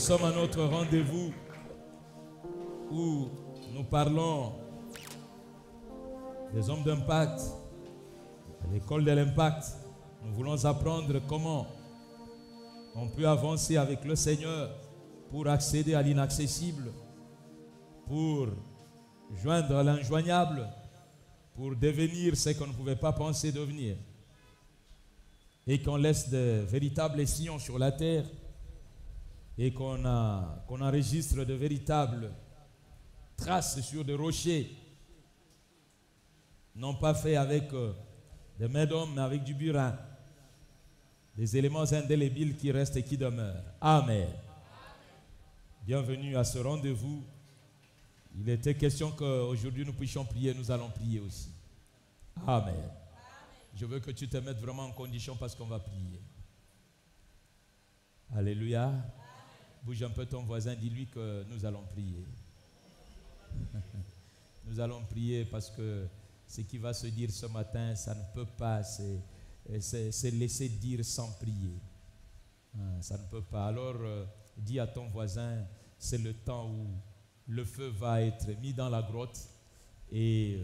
sommes à notre rendez-vous où nous parlons des hommes d'impact, à l'école de l'impact. Nous voulons apprendre comment on peut avancer avec le Seigneur pour accéder à l'inaccessible, pour joindre l'injoignable, pour devenir ce qu'on ne pouvait pas penser devenir. Et qu'on laisse de véritables sillons sur la terre et qu'on enregistre de véritables traces sur des rochers, non pas faits avec des mains d'homme, mais avec du burin, des éléments indélébiles qui restent et qui demeurent. Amen. Bienvenue à ce rendez-vous. Il était question qu'aujourd'hui nous puissions prier, nous allons prier aussi. Amen. Je veux que tu te mettes vraiment en condition parce qu'on va prier. Alléluia. Bouge un peu ton voisin, dis-lui que nous allons prier. Nous allons prier parce que ce qui va se dire ce matin, ça ne peut pas se laisser dire sans prier. Ça ne peut pas. Alors, dis à ton voisin, c'est le temps où le feu va être mis dans la grotte et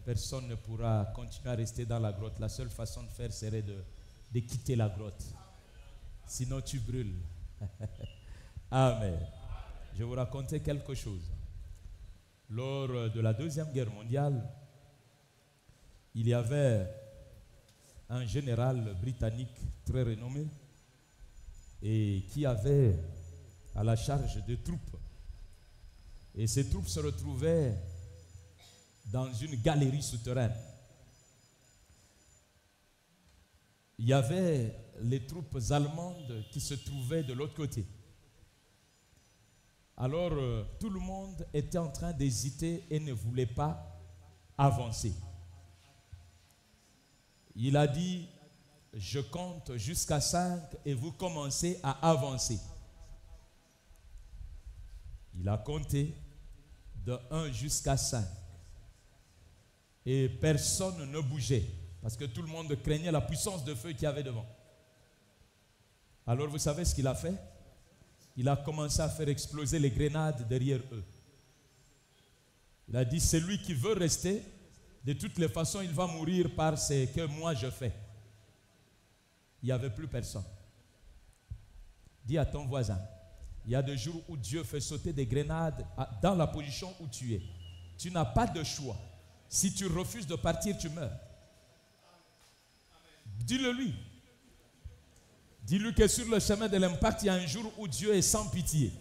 personne ne pourra continuer à rester dans la grotte. La seule façon de faire serait de quitter la grotte. Sinon tu brûles. Amen. Je vais vous raconter quelque chose. Lors de la Deuxième Guerre mondiale, il y avait un général britannique très renommé et qui avait à la charge des troupes. Et ces troupes se retrouvaient dans une galerie souterraine. Il y avait les troupes allemandes qui se trouvaient de l'autre côté. Alors, tout le monde était en train d'hésiter et ne voulait pas avancer. Il a dit, je compte jusqu'à 5 et vous commencez à avancer. Il a compté de 1 jusqu'à 5. Et personne ne bougeait parce que tout le monde craignait la puissance de feu qu'il y avait devant. Alors vous savez ce qu'il a fait? Il a commencé à faire exploser les grenades derrière eux. Il a dit, celui qui veut rester, de toutes les façons, il va mourir par ce que moi je fais. Il n'y avait plus personne. Dis à ton voisin, il y a des jours où Dieu fait sauter des grenades dans la position où tu es. Tu n'as pas de choix. Si tu refuses de partir, tu meurs. Dis-le lui. Dis-lui que sur le chemin de l'impact, il y a un jour où Dieu est sans pitié.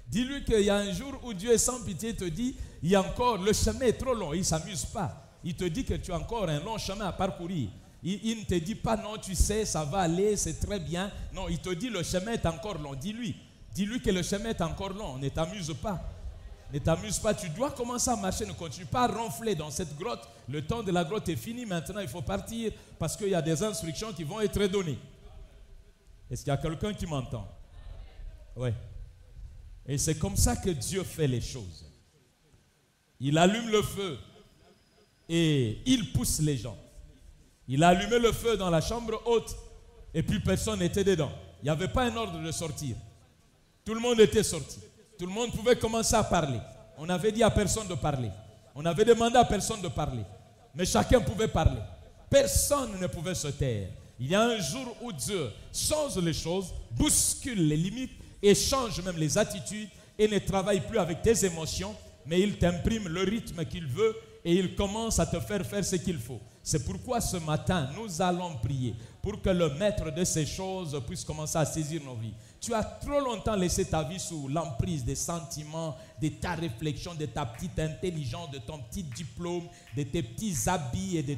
Dis-lui qu'il y a un jour où Dieu est sans pitié, il te dit, il y a encore, le chemin est trop long, il ne s'amuse pas. Il te dit que tu as encore un long chemin à parcourir. Il ne te dit pas, non, tu sais, ça va aller, c'est très bien. Non, il te dit, le chemin est encore long. Dis-lui que le chemin est encore long, ne t'amuse pas. Ne t'amuse pas, tu dois commencer à marcher, ne continue pas à ronfler dans cette grotte. Le temps de la grotte est fini, maintenant il faut partir parce qu'il y a des instructions qui vont être données. Est-ce qu'il y a quelqu'un qui m'entend? Oui. Et c'est comme ça que Dieu fait les choses. Il allume le feu et il pousse les gens. Il a allumé le feu dans la chambre haute et puis personne n'était dedans. Il n'y avait pas un ordre de sortir. Tout le monde était sorti. Tout le monde pouvait commencer à parler. On avait dit à personne de parler. On avait demandé à personne de parler. Mais chacun pouvait parler. Personne ne pouvait se taire. Il y a un jour où Dieu change les choses, bouscule les limites et change même les attitudes et ne travaille plus avec tes émotions, mais il t'imprime le rythme qu'il veut et il commence à te faire faire ce qu'il faut. C'est pourquoi ce matin, nous allons prier pour que le maître de ces choses puisse commencer à saisir nos vies. Tu as trop longtemps laissé ta vie sous l'emprise des sentiments, de ta réflexion, de ta petite intelligence, de ton petit diplôme, de tes petits habits et de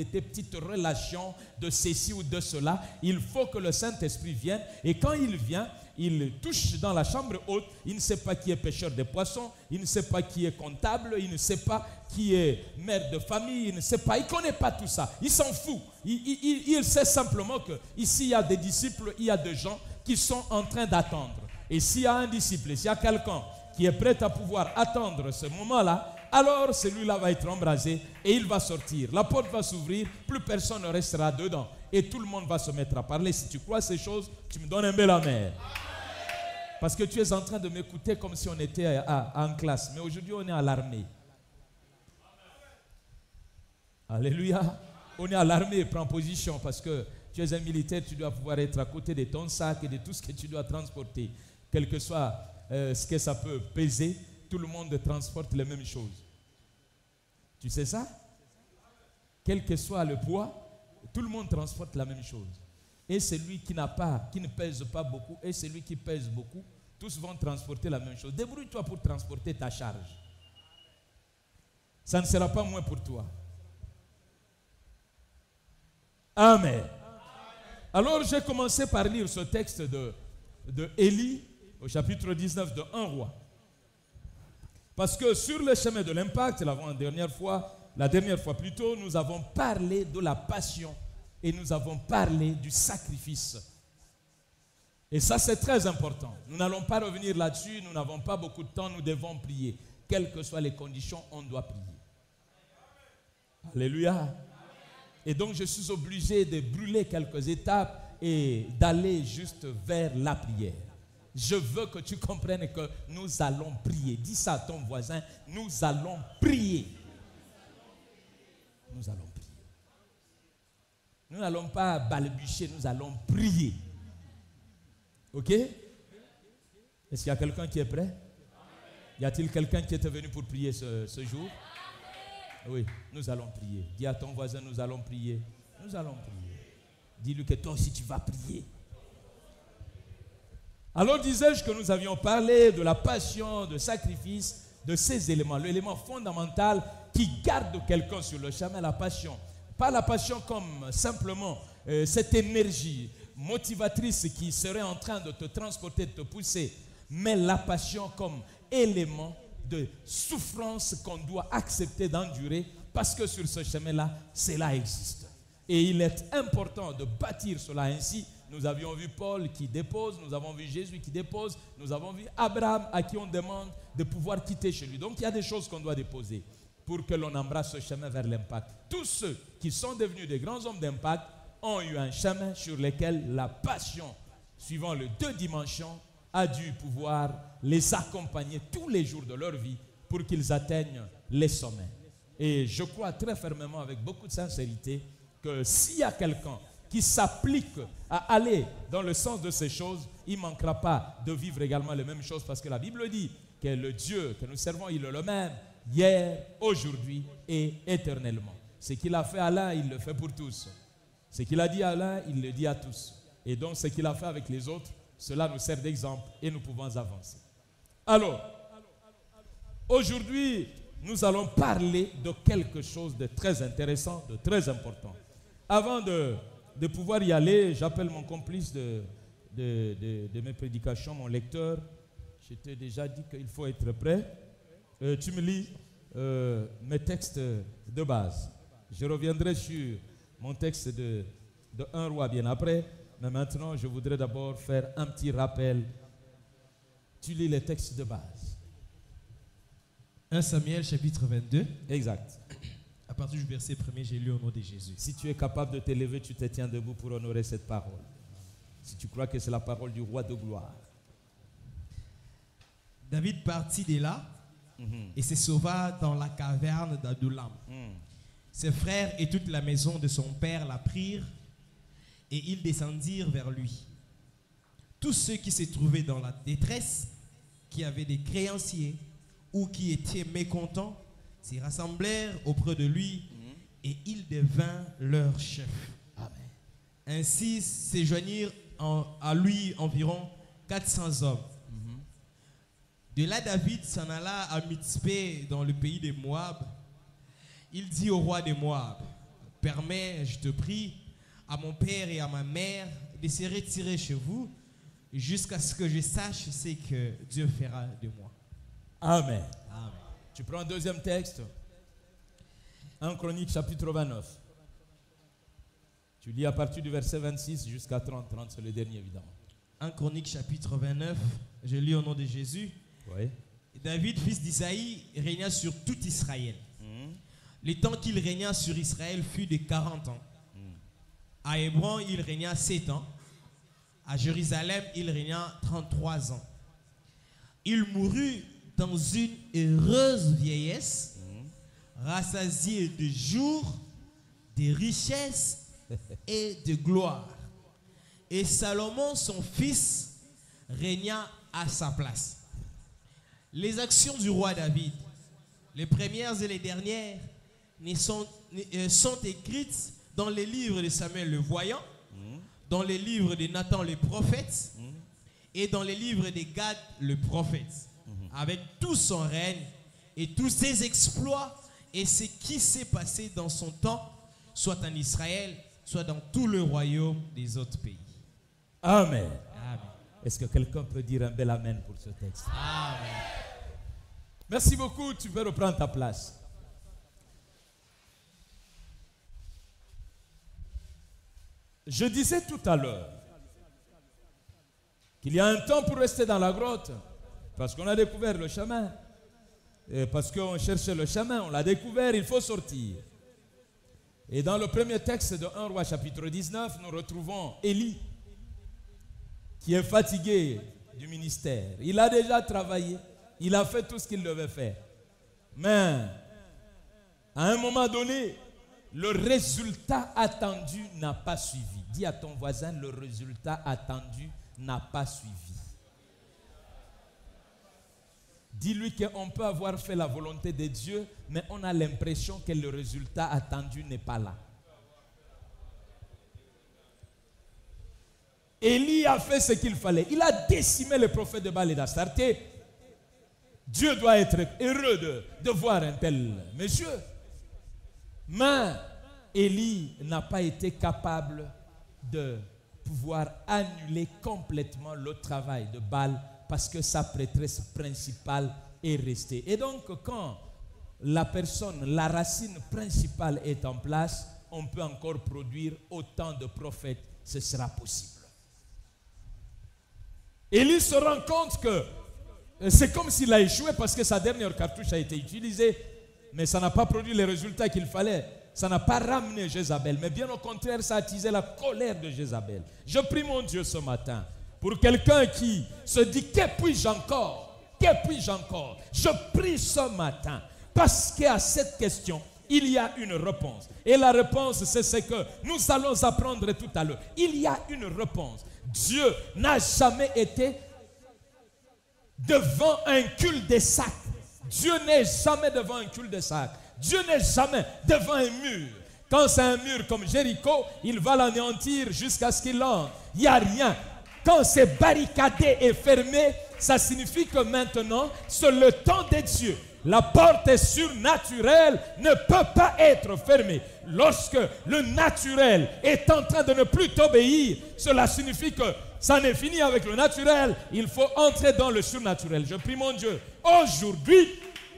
tes petites relations, de ceci ou de cela. Il faut que le Saint-Esprit vienne et quand il vient, il touche dans la chambre haute, il ne sait pas qui est pêcheur de poissons, il ne sait pas qui est comptable, il ne sait pas qui est mère de famille, il ne sait pas, il ne connaît pas tout ça, il s'en fout. Il sait simplement que ici il y a des disciples, il y a des gens qui sont en train d'attendre. Et s'il y a un disciple, s'il y a quelqu'un qui est prêt à pouvoir attendre ce moment-là, alors celui-là va être embrasé et il va sortir. La porte va s'ouvrir, plus personne ne restera dedans. et tout le monde va se mettre à parler. Si tu crois ces choses, tu me donnes un bel amen. Parce que tu es en train de m'écouter comme si on était en classe. Mais aujourd'hui, on est à l'armée. Alléluia. On est à l'armée, prends position parce que tu es un militaire, tu dois pouvoir être à côté de ton sac et de tout ce que tu dois transporter. Quel que soit ce que ça peut peser, tout le monde transporte les mêmes choses. Tu sais ça? Quel que soit le poids, tout le monde transporte la même chose. Et celui qui n'a pas, qui ne pèse pas beaucoup, et celui qui pèse beaucoup, tous vont transporter la même chose. Débrouille-toi pour transporter ta charge. Ça ne sera pas moins pour toi. Amen. Alors j'ai commencé par lire ce texte de Élie au chapitre 19 de 1 roi. Parce que sur le chemin de l'impact, la dernière fois plutôt, nous avons parlé de la passion et nous avons parlé du sacrifice. Et ça c'est très important. Nous n'allons pas revenir là-dessus, nous n'avons pas beaucoup de temps, nous devons prier. Quelles que soient les conditions, on doit prier. Alléluia. Et donc je suis obligé de brûler quelques étapes et d'aller juste vers la prière. Je veux que tu comprennes que nous allons prier. Dis ça à ton voisin, nous allons prier. Nous allons prier. Nous n'allons pas balbutier, nous allons prier. Ok? Est-ce qu'il y a quelqu'un qui est prêt? Y a-t-il quelqu'un qui était venu pour prier ce jour? Oui, nous allons prier. Dis à ton voisin, nous allons prier. Nous allons prier. Dis-lui que toi aussi tu vas prier. Alors disais-je que nous avions parlé de la passion, de sacrifice, de ces éléments. L'élément fondamental qui garde quelqu'un sur le chemin, la passion. Pas la passion comme simplement cette énergie motivatrice qui serait en train de te transporter, de te pousser, mais la passion comme élément de souffrance qu'on doit accepter d'endurer parce que sur ce chemin-là, cela existe. Et il est important de bâtir cela ainsi. Nous avions vu Paul qui dépose, nous avons vu Jésus qui dépose, nous avons vu Abraham à qui on demande de pouvoir quitter chez lui. Donc il y a des choses qu'on doit déposer pour que l'on embrasse ce chemin vers l'impact. Tous ceux qui sont devenus des grands hommes d'impact ont eu un chemin sur lequel la passion, suivant les 2 dimensions, a dû pouvoir les accompagner tous les jours de leur vie pour qu'ils atteignent les sommets. Et je crois très fermement, avec beaucoup de sincérité, que s'il y a quelqu'un qui s'applique à aller dans le sens de ces choses, il ne manquera pas de vivre également les mêmes choses parce que la Bible dit que le Dieu que nous servons, il est le même hier, aujourd'hui et éternellement. Ce qu'il a fait à l'un, il le fait pour tous. Ce qu'il a dit à l'un, il le dit à tous. Et donc ce qu'il a fait avec les autres, cela nous sert d'exemple et nous pouvons avancer. Alors, aujourd'hui, nous allons parler de quelque chose de très intéressant, de très important. Avant de pouvoir y aller, j'appelle mon complice de mes prédications, mon lecteur. Je t'ai déjà dit qu'il faut être prêt. Tu me lis mes textes de base. Je reviendrai sur mon texte de 1 roi bien après. Mais maintenant, je voudrais d'abord faire un petit rappel. Tu lis les textes de base. 1 Samuel chapitre 22. Exact. À partir du verset 1er, j'ai lu au nom de Jésus. Si tu es capable de te lever, tu te tiens debout pour honorer cette parole. Si tu crois que c'est la parole du roi de gloire. David partit de là et se sauva dans la caverne d'Adullam. Ses frères et toute la maison de son père la prirent et ils descendirent vers lui. Tous ceux qui se trouvaient dans la détresse, qui avaient des créanciers ou qui étaient mécontents, se rassemblèrent auprès de lui et il devint leur chef. Amen. Ainsi se joignirent à lui environ 400 hommes. De là, David s'en alla à Mitzpé dans le pays de Moab. Il dit au roi de Moab, « Permets, je te prie, à mon père et à ma mère de se retirer chez vous jusqu'à ce que je sache ce que Dieu fera de moi. » Amen. Amen. Tu prends un deuxième texte. 1 Chronique chapitre 29. Tu lis à partir du verset 26 jusqu'à 30. 30 c'est le dernier évidemment. 1 Chronique chapitre 29. Je lis au nom de Jésus. Oui. David, fils d'Isaïe, régna sur tout Israël. Le temps qu'il régna sur Israël fut de 40 ans. À Hébron, il régna 7 ans. À Jérusalem, il régna 33 ans. Il mourut dans une heureuse vieillesse, rassasié de jours, de richesses et de gloire. Et Salomon, son fils, régna à sa place. Les actions du roi David, les premières et les dernières, sont écrites dans les livres de Samuel le voyant, dans les livres de Nathan le prophète et dans les livres de Gad le prophète, avec tout son règne et tous ses exploits et ce qui s'est passé dans son temps, soit en Israël, soit dans tout le royaume des autres pays. Amen. Amen. Est-ce que quelqu'un peut dire un bel amen pour ce texte? Amen. Merci beaucoup, tu peux reprendre ta place. Je disais tout à l'heure qu'il y a un temps pour rester dans la grotte, parce qu'on a découvert le chemin, et parce qu'on cherchait le chemin, on l'a découvert, il faut sortir. Et dans le premier texte de 1 Roi chapitre 19, nous retrouvons Élie, qui est fatigué du ministère. Il a déjà travaillé, il a fait tout ce qu'il devait faire. Mais à un moment donné, le résultat attendu n'a pas suivi. Dis à ton voisin, le résultat attendu n'a pas suivi. Dis-lui qu'on peut avoir fait la volonté de Dieu, mais on a l'impression que le résultat attendu n'est pas là. Élie a fait ce qu'il fallait. Il a décimé les prophètes de Baal et d'Astarté. Dieu doit être heureux de voir un tel monsieur. Mais Élie n'a pas été capable de pouvoir annuler complètement le travail de Baal parce que sa prêtresse principale est restée. Et donc, quand la personne, la racine principale est en place, on peut encore produire autant de prophètes. Ce sera possible. Élie se rend compte que c'est comme s'il a échoué parce que sa dernière cartouche a été utilisée, mais ça n'a pas produit les résultats qu'il fallait. Ça n'a pas ramené Jézabel, mais bien au contraire, ça a attisé la colère de Jézabel. Je prie mon Dieu ce matin pour quelqu'un qui se dit « Que puis-je encore? Que puis-je encore ?» Je prie ce matin parce qu'à cette question, il y a une réponse. Et la réponse, c'est ce que nous allons apprendre tout à l'heure. Il y a une réponse. Dieu n'a jamais été devant un cul-de-sac. Dieu n'est jamais devant un cul-de-sac. Dieu n'est jamais devant un mur. Quand c'est un mur comme Jéricho, il va l'anéantir jusqu'à ce qu'il entre. Il n'y a rien. Quand c'est barricadé et fermé, ça signifie que maintenant, c'est le temps de Dieu. La porte surnaturelle ne peut pas être fermée. Lorsque le naturel est en train de ne plus t'obéir, cela signifie que ça n'est fini avec le naturel. Il faut entrer dans le surnaturel. Je prie mon Dieu aujourd'hui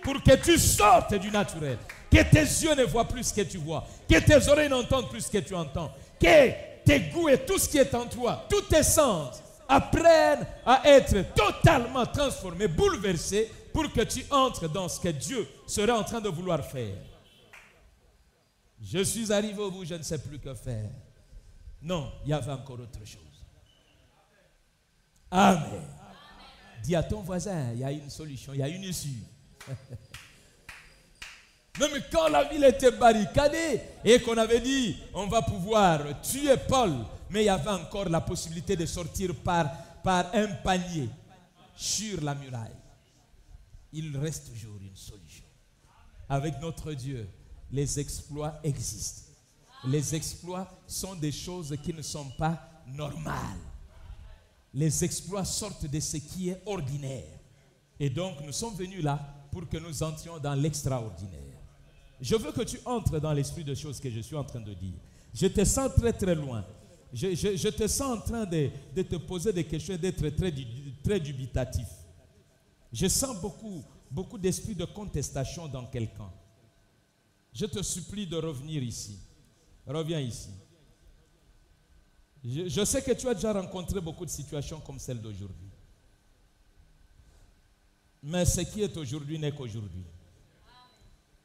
pour que tu sortes du naturel. Que tes yeux ne voient plus ce que tu vois. Que tes oreilles n'entendent plus ce que tu entends. Que tes goûts et tout ce qui est en toi, tous tes sens, apprennent à être totalement transformés, bouleversés, pour que tu entres dans ce que Dieu serait en train de vouloir faire. Je suis arrivé au bout, je ne sais plus que faire. Non, il y avait encore autre chose. Amen. Amen. Dis à ton voisin, il y a une solution, il y a une issue. Même quand la ville était barricadée et qu'on avait dit, on va pouvoir tuer Paul, mais il y avait encore la possibilité de sortir par un panier sur la muraille. Il reste toujours une solution. Avec notre Dieu, les exploits existent. Les exploits sont des choses qui ne sont pas normales. Les exploits sortent de ce qui est ordinaire. Et donc, nous sommes venus là pour que nous entrions dans l'extraordinaire. Je veux que tu entres dans l'esprit de choses que je suis en train de dire. Je te sens très très loin. Je te sens en train de te poser des questions et d'être très dubitatif. Je sens beaucoup d'esprit de contestation dans quelqu'un. Je te supplie de revenir ici. Reviens ici. Je sais que tu as déjà rencontré beaucoup de situations comme celle d'aujourd'hui. Mais ce qui est aujourd'hui n'est qu'aujourd'hui.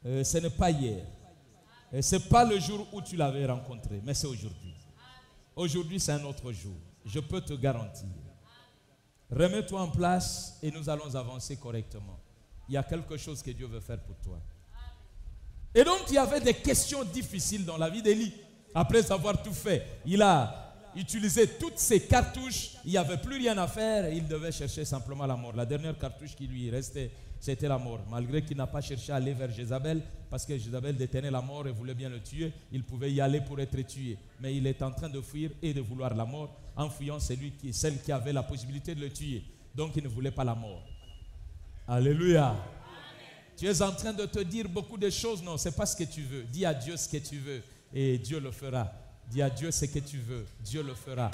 Ce n'est pas hier. Ce n'est pas le jour où tu l'avais rencontré, mais c'est aujourd'hui. Aujourd'hui, c'est un autre jour. Je peux te garantir. Remets-toi en place et nous allons avancer correctement. Il y a quelque chose que Dieu veut faire pour toi. Et donc, il y avait des questions difficiles dans la vie d'Élie. Après avoir tout fait, il a utilisé toutes ses cartouches. Il n'y avait plus rien à faire. Il devait chercher simplement la mort. La dernière cartouche qui lui restait, c'était la mort. Malgré qu'il n'a pas cherché à aller vers Jézabel, parce que Jézabel détenait la mort et voulait bien le tuer, il pouvait y aller pour être tué. Mais il est en train de fuir et de vouloir la mort. En fuyant, c'est lui celle qui avait la possibilité de le tuer. Donc, il ne voulait pas la mort. Alléluia. Amen. Tu es en train de te dire beaucoup de choses. Non, ce n'est pas ce que tu veux. Dis à Dieu ce que tu veux et Dieu le fera. Dis à Dieu ce que tu veux. Dieu le fera.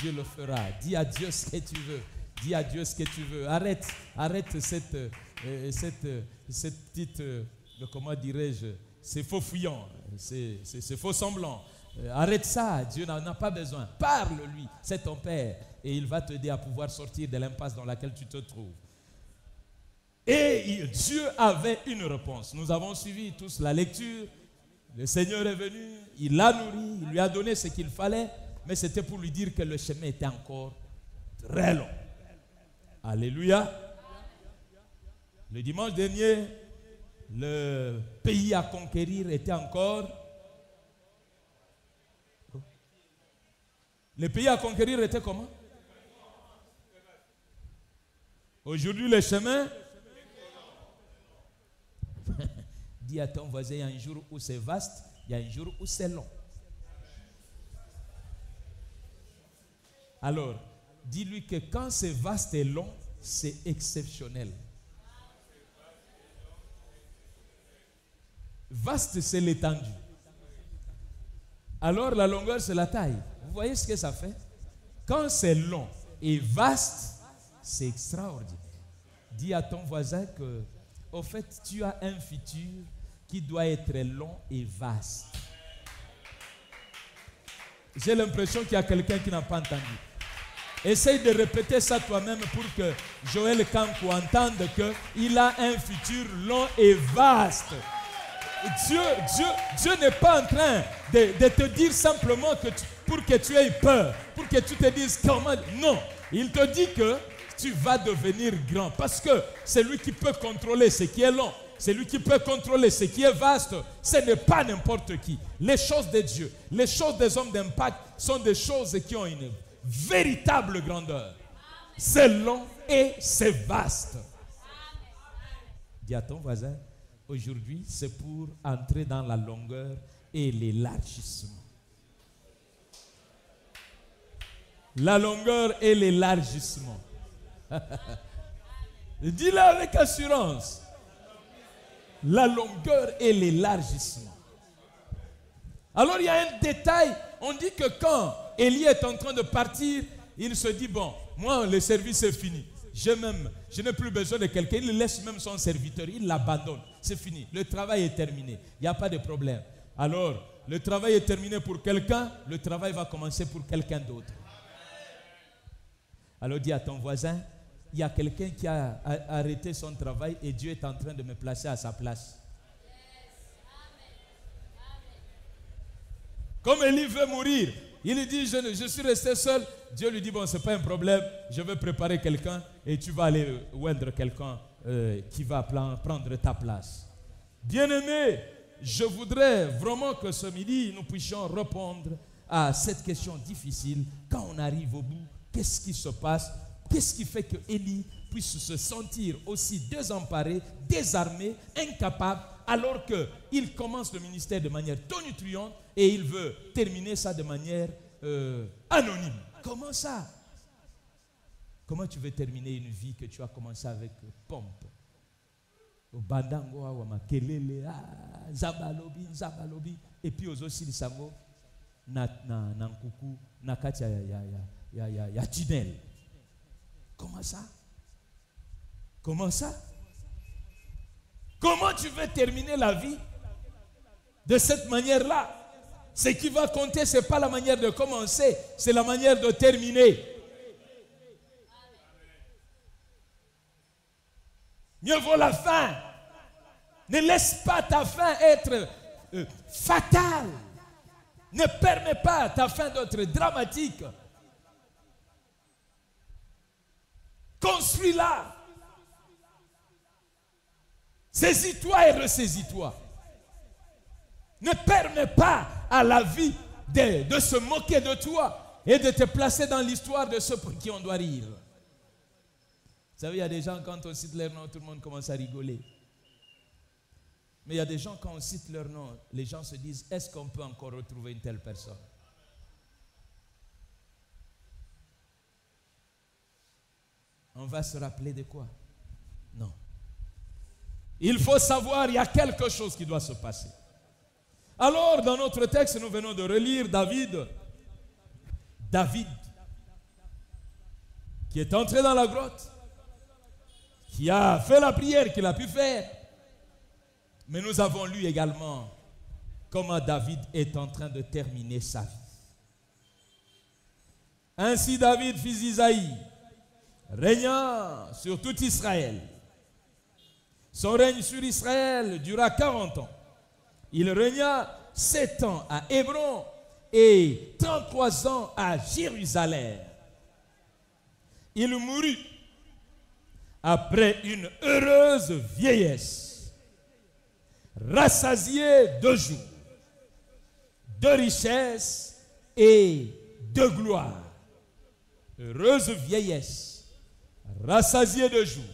Dieu le fera. Dis à Dieu ce que tu veux. Dis à Dieu ce que tu veux. Arrête cette petite, comment dirais-je, c'est faux fuyant, c'est faux semblant. Arrête ça, Dieu n'en a pas besoin. Parle-lui, c'est ton Père. Et il va t'aider à pouvoir sortir de l'impasse dans laquelle tu te trouves. Et Dieu avait une réponse. Nous avons suivi tous la lecture. Le Seigneur est venu, il l'a nourri, il lui a donné ce qu'il fallait. Mais c'était pour lui dire que le chemin était encore très long. Alléluia. Le dimanche dernier, le pays à conquérir était encore... Le pays à conquérir était comment? Aujourd'hui, le chemin... Dis à ton voisin, il y a un jour où c'est vaste, il y a un jour où c'est long. Alors, dis-lui que quand c'est vaste et long, c'est exceptionnel. Vaste, c'est l'étendue. Alors, la longueur, c'est la taille. Vous voyez ce que ça fait? Quand c'est long et vaste, c'est extraordinaire. Dis à ton voisin que, au fait, tu as un futur qui doit être long et vaste. J'ai l'impression qu'il y a quelqu'un qui n'a pas entendu. Essaye de répéter ça toi-même pour que Joël Kankou entende qu'il a un futur long et vaste. Dieu n'est pas en train de te dire simplement pour que tu aies peur, pour que tu te dises comment. Non, il te dit que tu vas devenir grand parce que c'est lui qui peut contrôler ce qui est long. C'est lui qui peut contrôler ce qui est vaste. Ce n'est pas n'importe qui. Les choses de Dieu, les choses des hommes d'impact sont des choses qui ont une véritable grandeur. C'est long et c'est vaste. Dis à ton voisin, aujourd'hui, c'est pour entrer dans la longueur et l'élargissement. La longueur et l'élargissement. Dis-le avec assurance. La longueur et l'élargissement. Alors il y a un détail. On dit que quand Élie est en train de partir, il se dit, bon, moi le service est fini. Je n'ai plus besoin de quelqu'un. Il laisse même son serviteur. Il l'abandonne. C'est fini. Le travail est terminé. Il n'y a pas de problème. Alors, le travail est terminé pour quelqu'un. Le travail va commencer pour quelqu'un d'autre. Alors dis à ton voisin, il y a quelqu'un qui a arrêté son travail et Dieu est en train de me placer à sa place. Comme Élie veut mourir, il dit, je suis resté seul. Dieu lui dit, bon, ce n'est pas un problème, je vais préparer quelqu'un et tu vas aller oindre quelqu'un qui va prendre ta place. Bien-aimé, je voudrais vraiment que ce midi, nous puissions répondre à cette question difficile. Quand on arrive au bout, qu'est-ce qui se passe? Qu'est-ce qui fait que Élie puisse se sentir aussi désemparé, désarmé, incapable, alors qu'il commence le ministère de manière tonitruante et il veut terminer ça de manière anonyme? Comment ça? Comment tu veux terminer une vie que tu as commencé avec pompe? Zabalobi, et puis aux aussi sango, na nkuku, na katia ya tunnel. Comment ça? Comment ça? Comment tu veux terminer la vie de cette manière-là? Ce qui va compter, ce n'est pas la manière de commencer, c'est la manière de terminer. Mieux vaut la fin. Ne laisse pas ta fin être fatale. Ne permets pas à ta fin d'être dramatique. Construis-la. Saisis-toi et ressaisis-toi. Ne permets pas à la vie de se moquer de toi et de te placer dans l'histoire de ceux pour qui on doit rire. Vous savez, il y a des gens, quand on cite leur nom, tout le monde commence à rigoler. Mais il y a des gens, quand on cite leur nom, les gens se disent, est-ce qu'on peut encore retrouver une telle personne? On va se rappeler de quoi? Non. Il faut savoir, il y a quelque chose qui doit se passer. Alors, dans notre texte, nous venons de relire David. David, qui est entré dans la grotte, qui a fait la prière qu'il a pu faire. Mais nous avons lu également comment David est en train de terminer sa vie. Ainsi David, fils d'Isaïe, régnant sur tout Israël. Son règne sur Israël dura 40 ans. Il régna 7 ans à Hébron et 33 ans à Jérusalem. Il mourut après une heureuse vieillesse, rassasié de jours, de richesse et de gloire. Heureuse vieillesse, rassasié de jours,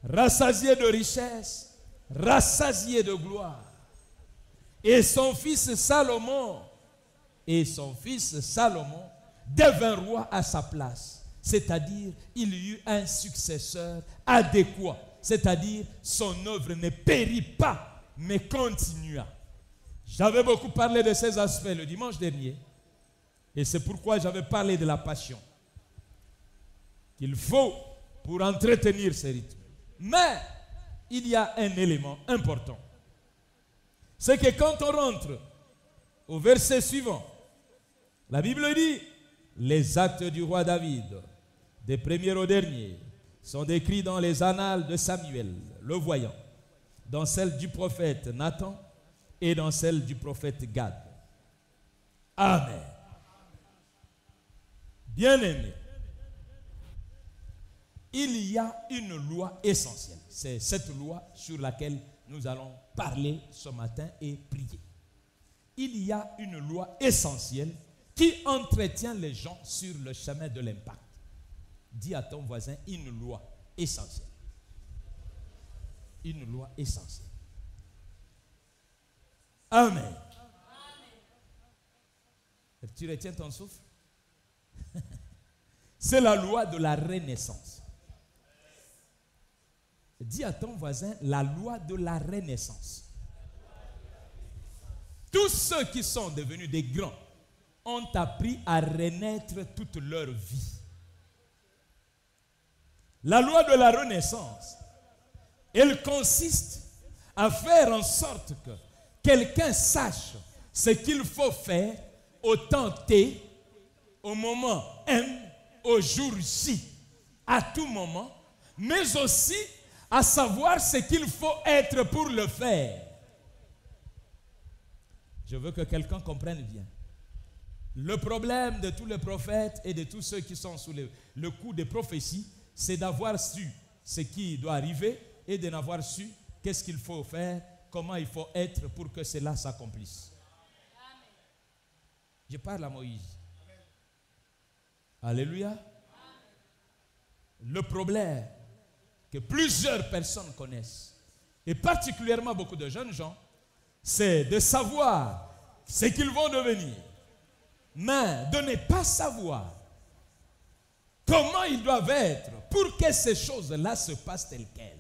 rassasié de richesse, rassasié de gloire. Et son fils Salomon devint roi à sa place. C'est-à-dire, il y eut un successeur adéquat. C'est-à-dire, son œuvre ne périt pas, mais continua. J'avais beaucoup parlé de ces aspects le dimanche dernier. Et c'est pourquoi j'avais parlé de la passion. Qu'il faut pour entretenir ces rythmes. Mais, il y a un élément important. C'est que quand on rentre au verset suivant, la Bible dit, les actes du roi David, des premiers au dernier, sont décrits dans les annales de Samuel, le voyant, dans celle du prophète Nathan et dans celle du prophète Gad. Amen. Bien-aimés, il y a une loi essentielle. C'est cette loi sur laquelle nous allons parler ce matin et prier. Il y a une loi essentielle qui entretient les gens sur le chemin de l'impact. Dis à ton voisin, une loi essentielle. Une loi essentielle. Amen. Tu retiens ton souffle? C'est la loi de la renaissance. Dis à ton voisin, la loi de la renaissance. Tous ceux qui sont devenus des grands ont appris à renaître toute leur vie. La loi de la renaissance, elle consiste à faire en sorte que quelqu'un sache ce qu'il faut faire au temps T, au moment M, au jour J, à tout moment, mais aussi à savoir ce qu'il faut être pour le faire. Je veux que quelqu'un comprenne bien. Le problème de tous les prophètes et de tous ceux qui sont sous le coup des prophéties, c'est d'avoir su ce qui doit arriver et de n'avoir su qu'est-ce qu'il faut faire, comment il faut être pour que cela s'accomplisse. Je parle à Moïse. Alléluia. Amen. Le problème que plusieurs personnes connaissent, et particulièrement beaucoup de jeunes gens, c'est de savoir ce qu'ils vont devenir, mais de ne pas savoir comment ils doivent être pour que ces choses-là se passent telles quelles.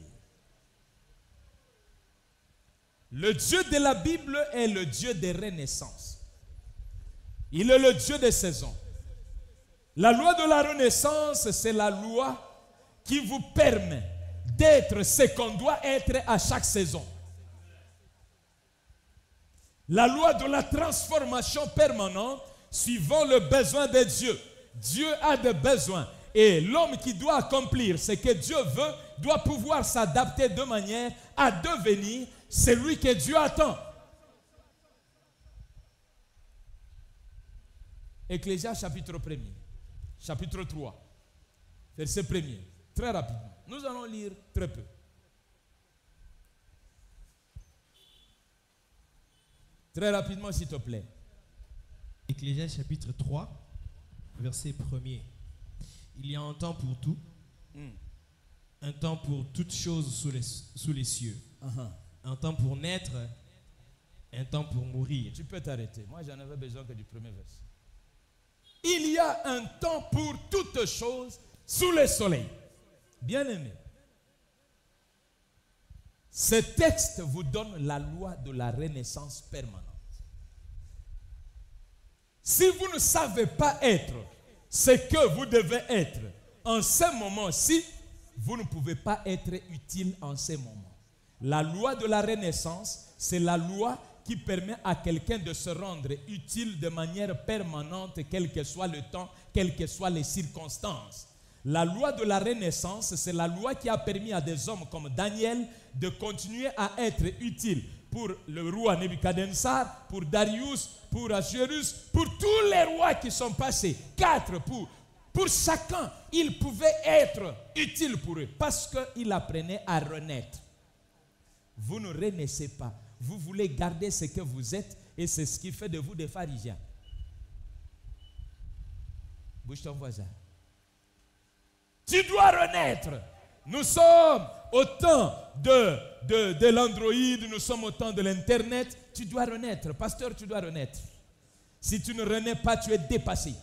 Le Dieu de la Bible est le Dieu des renaissances. Il est le Dieu des saisons. La loi de la renaissance, c'est la loi qui vous permet d'être ce qu'on doit être à chaque saison. La loi de la transformation permanente suivant le besoin de Dieu. Dieu a des besoins et l'homme qui doit accomplir ce que Dieu veut doit pouvoir s'adapter de manière à devenir celui que Dieu attend. Ecclésias chapitre 1er, chapitre 3, verset 1er. Très rapidement. Nous allons lire très peu. Très rapidement, s'il te plaît. Ecclésias chapitre 3, verset 1er. Il y a un temps pour tout, un temps pour toutes choses sous les cieux, un temps pour naître, un temps pour mourir. Tu peux t'arrêter. Moi, j'en avais besoin que du premier verset. Il y a un temps pour toutes choses sous le soleil. Bien-aimé, ce texte vous donne la loi de la renaissance permanente. Si vous ne savez pas être ce que vous devez être en ce moment-ci, vous ne pouvez pas être utile en ce moment. La loi de la renaissance, c'est la loi qui permet à quelqu'un de se rendre utile de manière permanente, quel que soit le temps, quelles que soient les circonstances. La loi de la renaissance, c'est la loi qui a permis à des hommes comme Daniel de continuer à être utiles pour le roi Nebuchadnezzar, pour Darius, pour Assuérus, pour tous les rois qui sont passés. 4 pour chacun, il pouvait être utile pour eux parce qu'il apprenait à renaître. Vous ne renaissez pas. Vous voulez garder ce que vous êtes et c'est ce qui fait de vous des pharisiens. Bouge ton voisin. Tu dois renaître. Nous sommes au temps de l'Android, nous sommes au temps de l'Internet. Tu dois renaître. Pasteur, tu dois renaître. Si tu ne renais pas, tu es dépassé.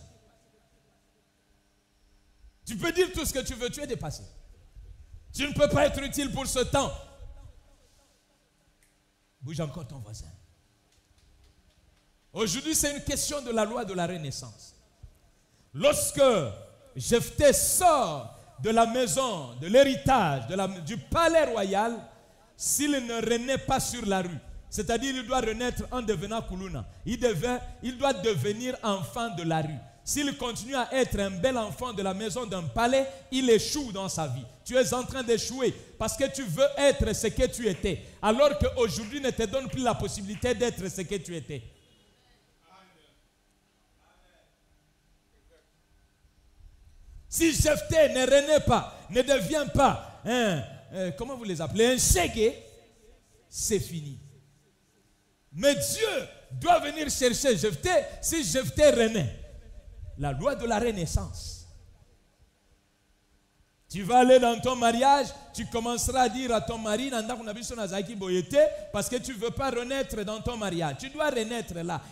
Tu peux dire tout ce que tu veux, tu es dépassé. Tu ne peux pas être utile pour ce temps. Bouge encore ton voisin. Aujourd'hui, c'est une question de la loi de la renaissance. Lorsque Jephthé sort de la maison, de l'héritage, du palais royal, s'il ne renaît pas sur la rue, c'est-à-dire il doit renaître en devenant Kuluna, il doit devenir enfant de la rue. S'il continue à être un bel enfant de la maison d'un palais, il échoue dans sa vie. Tu es en train d'échouer parce que tu veux être ce que tu étais, alors qu'aujourd'hui ne te donne plus la possibilité d'être ce que tu étais. Si Jephthé ne renaît pas, ne devient pas comment vous les appelez, un shege, c'est fini. Mais Dieu doit venir chercher Jephthé si Jephthé renaît. La loi de la renaissance. Tu vas aller dans ton mariage, tu commenceras à dire à ton mari parce que tu ne veux pas renaître dans ton mariage. Tu dois renaître là.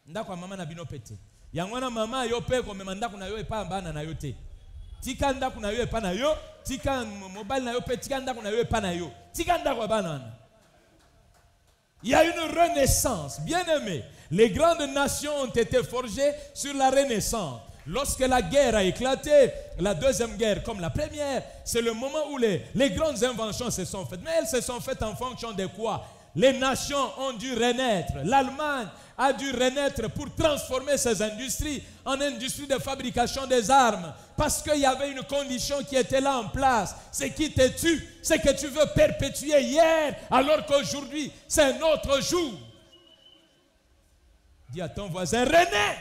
Ndako mama na bino pete. Yangwana mama yo pe ko mema ndako na yo epa mbana na yo te. Tika ndako na yo epa na yo, tika mobile na yo pe tika ndako na yo epa na yo. Tika ndako banana. Il y a une renaissance, bien-aimés. Les grandes nations ont été forgées sur la renaissance. Lorsque la guerre a éclaté, la deuxième guerre comme la première, c'est le moment où les grandes inventions se sont faites. Mais elles se sont faites en fonction de quoi? Les nations ont dû renaître. L'Allemagne a dû renaître pour transformer ses industries en industrie de fabrication des armes. Parce qu'il y avait une condition qui était là en place. Ce qui te tue, c'est que tu veux perpétuer hier, alors qu'aujourd'hui, c'est un autre jour. Dis à ton voisin, renais.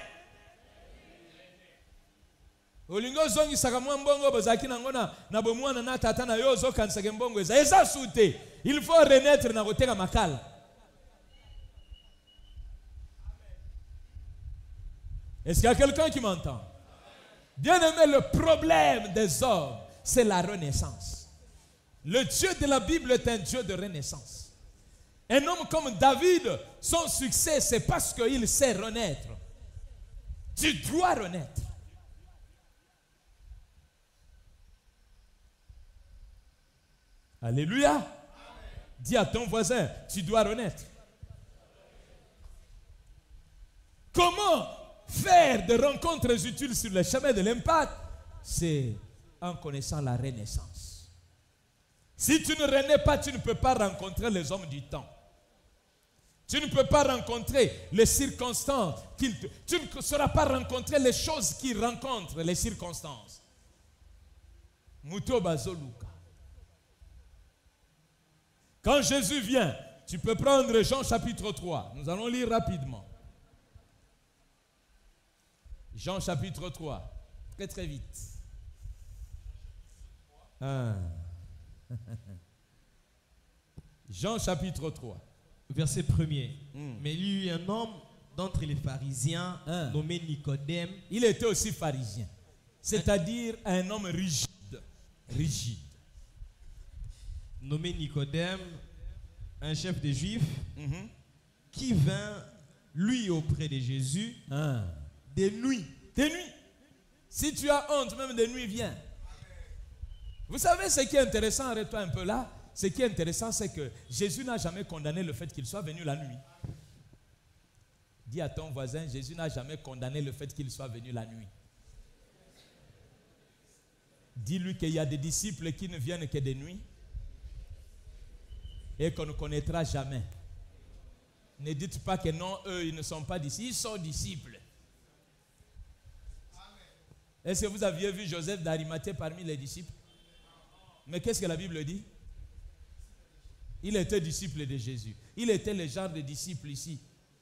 Olingo zongi sakamwa mbongo bozaki nangona na bomwana na tata na yo zo kansake mbongo eza soute. Il faut renaître na koteka makala. Est-ce qu'il y a quelqu'un qui m'entend? Bien-aimé, le problème des hommes, c'est la renaissance. Le Dieu de la Bible est un Dieu de renaissance. Un homme comme David, son succès, c'est parce qu'il sait renaître. Tu dois renaître. Alléluia. Amen. Dis à ton voisin, tu dois renaître. Comment faire des rencontres utiles sur le chemin de l'impact? C'est en connaissant la renaissance. Si tu ne renais pas, tu ne peux pas rencontrer les hommes du temps. Tu ne peux pas rencontrer les circonstances. Tu ne sauras pas rencontrer les choses qui rencontrent les circonstances. Muto bazoluka. Quand Jésus vient, Tu peux prendre Jean chapitre 3. Nous allons lire rapidement. Jean chapitre 3. Très très vite. Jean chapitre 3. Verset 1er. Mais il y eut un homme d'entre les pharisiens nommé Nicodème. Il était aussi pharisien. C'est-à-dire un homme rigide. Rigide. Nommé Nicodème, un chef des Juifs, qui vint, lui, auprès de Jésus, de nuit. De nuit. Si tu as honte, même de nuit, viens. Vous savez ce qui est intéressant, arrête-toi un peu là. Ce qui est intéressant, c'est que Jésus n'a jamais condamné le fait qu'il soit venu la nuit. Dis à ton voisin, Jésus n'a jamais condamné le fait qu'il soit venu la nuit. Dis-lui qu'il y a des disciples qui ne viennent que de nuit et qu'on ne connaîtra jamais. Ne dites pas que non, eux, ils ne sont pas disciples. Ils sont disciples. Est-ce que vous aviez vu Joseph d'Arimathée parmi les disciples? Mais qu'est-ce que la Bible dit? Il était disciple de Jésus. Il était le genre de disciple ici.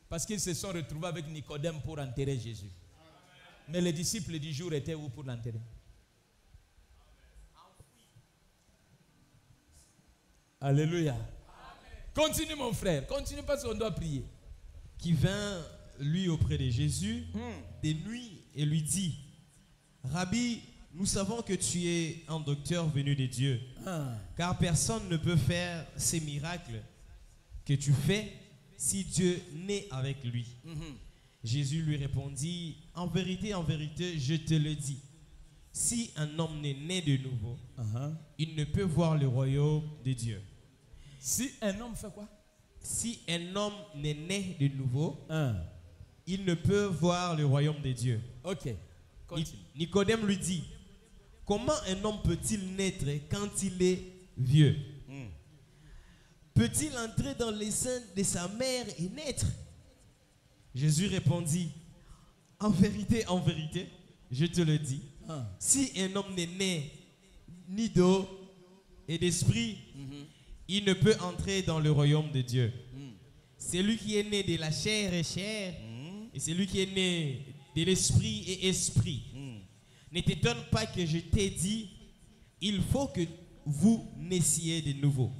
Parce qu'ils se sont retrouvés avec Nicodème pour enterrer Jésus. Mais les disciples du jour étaient où pour l'enterrer? Alléluia. Continue mon frère. Continue parce qu'on doit prier. Qui vint, lui, auprès de Jésus, de nuit, et lui dit, Rabbi, nous savons que tu es un docteur venu de Dieu, car personne ne peut faire ces miracles que tu fais si Dieu n'est avec lui. Jésus lui répondit, en vérité, je te le dis, si un homme n'est né de nouveau, il ne peut voir le royaume de Dieu. Si un homme fait quoi? Si un homme n'est né de nouveau, il ne peut voir le royaume de Dieu. Ok. Nicodème lui dit, comment un homme peut-il naître quand il est vieux? Peut-il entrer dans les seins de sa mère et naître? Jésus répondit, en vérité, je te le dis, si un homme n'est né ni d'eau et d'esprit, il ne peut entrer dans le royaume de Dieu. Celui qui est né de la chair est chair, et celui qui est né de l'esprit est esprit. Ne t'étonne pas que je t'ai dit, il faut que vous naissiez de nouveau.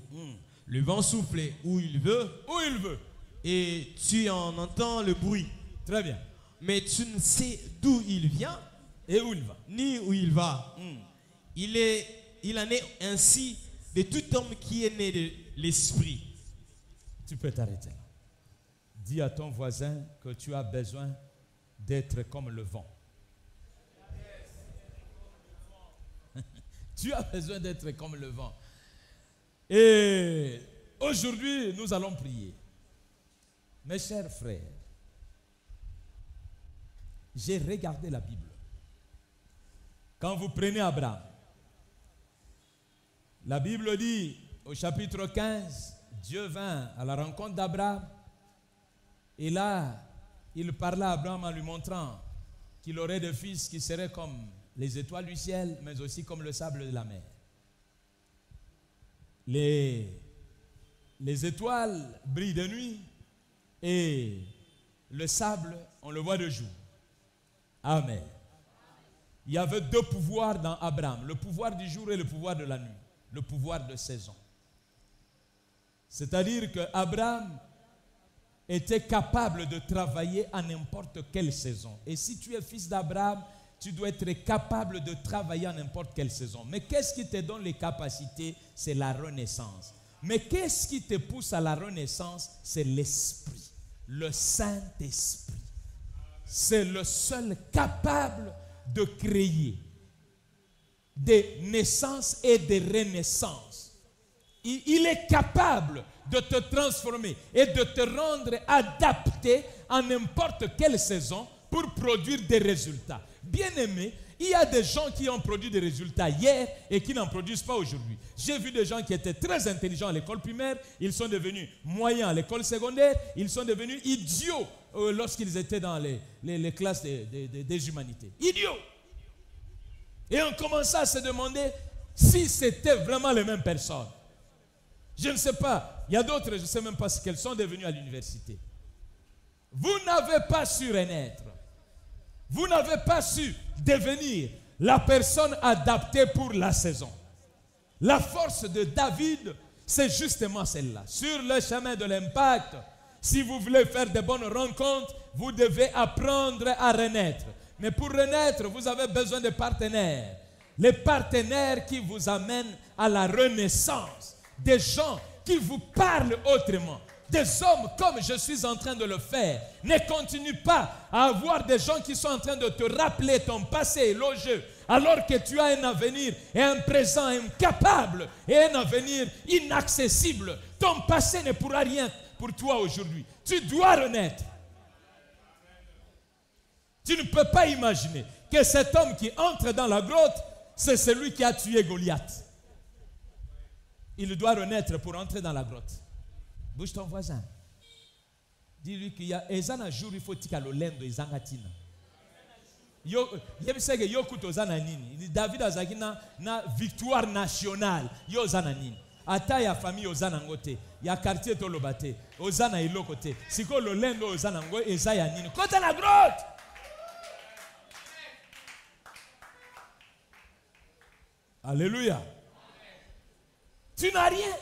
Le vent souffle où il veut. Où il veut. Et tu en entends le bruit. Très bien. Mais tu ne sais d'où il vient. Et où il va. Ni où il va. Il en est ainsi de tout homme qui est né de l'esprit. Tu peux t'arrêter là. Dis à ton voisin que tu as besoin d'être comme le vent. Tu as besoin d'être comme le vent. Et aujourd'hui, nous allons prier. Mes chers frères, j'ai regardé la Bible. Quand vous prenez Abraham, la Bible dit au chapitre 15, Dieu vint à la rencontre d'Abraham. Et là, il parla à Abraham en lui montrant qu'il aurait des fils qui seraient comme les étoiles du ciel, mais aussi comme le sable de la mer. Les étoiles brillent de nuit et le sable, on le voit de jour. Amen. Il y avait deux pouvoirs dans Abraham, le pouvoir du jour et le pouvoir de la nuit, le pouvoir de saison. C'est-à-dire qu'Abraham était capable de travailler à n'importe quelle saison. Et si tu es fils d'Abraham, tu dois être capable de travailler à n'importe quelle saison. Mais qu'est-ce qui te donne les capacités? C'est la renaissance. Mais qu'est-ce qui te pousse à la renaissance? C'est l'Esprit, le Saint-Esprit. C'est le seul capable de créer des naissances et des renaissances. Il est capable de te transformer et de te rendre adapté à n'importe quelle saison pour produire des résultats. Bien-aimé, il y a des gens qui ont produit des résultats hier et qui n'en produisent pas aujourd'hui. J'ai vu des gens qui étaient très intelligents à l'école primaire, ils sont devenus moyens à l'école secondaire, ils sont devenus idiots lorsqu'ils étaient dans les classes des humanités. Idiots! Et on commençait à se demander si c'était vraiment les mêmes personnes. Je ne sais pas. Il y a d'autres, je ne sais même pas ce qu'elles sont devenues à l'université. Vous n'avez pas su renaître. Vous n'avez pas su devenir la personne adaptée pour la saison. La force de David, c'est justement celle-là. Sur le chemin de l'impact, si vous voulez faire de bonnes rencontres, vous devez apprendre à renaître. Mais pour renaître, vous avez besoin de partenaires. Les partenaires qui vous amènent à la renaissance. Des gens qui vous parlent autrement. Des hommes comme je suis en train de le faire. Ne continue pas à avoir des gens qui sont en train de te rappeler ton passé élogieux alors que tu as un avenir et un présent incapable et un avenir inaccessible. Ton passé ne pourra rien pour toi aujourd'hui. Tu dois renaître. Tu ne peux pas imaginer que cet homme qui entre dans la grotte, c'est celui qui a tué Goliath. Il doit renaître pour entrer dans la grotte. Bouge ton voisin. Dis-lui qu'il y a un jour, il faut que tu aies le lendo et zangatina. David a na victoire nationale. Yo zananini. Ata ya famille ozanangote. Ya quartier tolobate. Ozana ilokote. Siko le lendo ozanango ezaya nini. Côté la grotte. Alléluia. Tu n'as rien.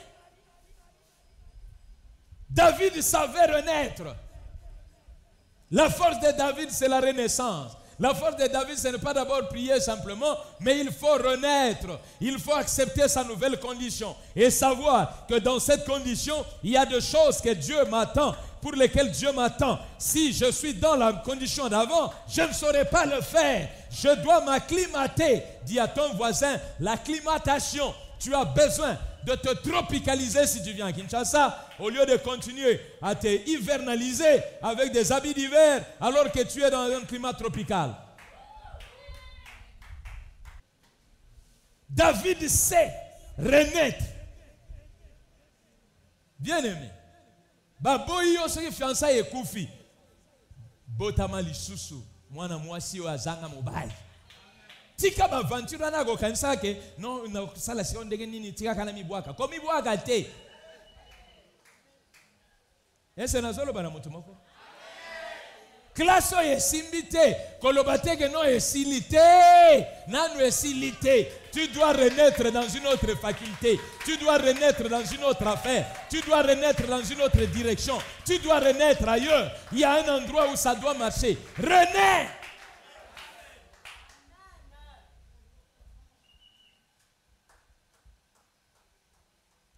David savait renaître. La force de David, c'est la renaissance. La force de David, ce n'est pas d'abord prier simplement, mais il faut renaître. Il faut accepter sa nouvelle condition et savoir que dans cette condition, il y a des choses que Dieu m'attend, pour lesquelles Dieu m'attend. Si je suis dans la condition d'avant, je ne saurais pas le faire. Je dois m'acclimater. Dis à ton voisin, l'acclimatation. Tu as besoin de te tropicaliser si tu viens à Kinshasa, au lieu de continuer à te hivernaliser avec des habits d'hiver alors que tu es dans un climat tropical. David sait renaître. Bien aimé. Baboyi osoki fiançailles et koufi. Botama lisusu. Mwana mwasi wa zanga mobile. Tika ba aventure na go kanisa ke no na sala si ondenge nini tika kana mibwaka ko mibwaka te ese na zolo bana mutu moko classe esimbite kolobate ke no esilite nanu esilite. Tu dois renaître dans une autre faculté, tu dois renaître dans une autre affaire, tu dois renaître dans une autre direction, tu dois renaître ailleurs. Il y a un endroit où ça doit marcher. Renaître.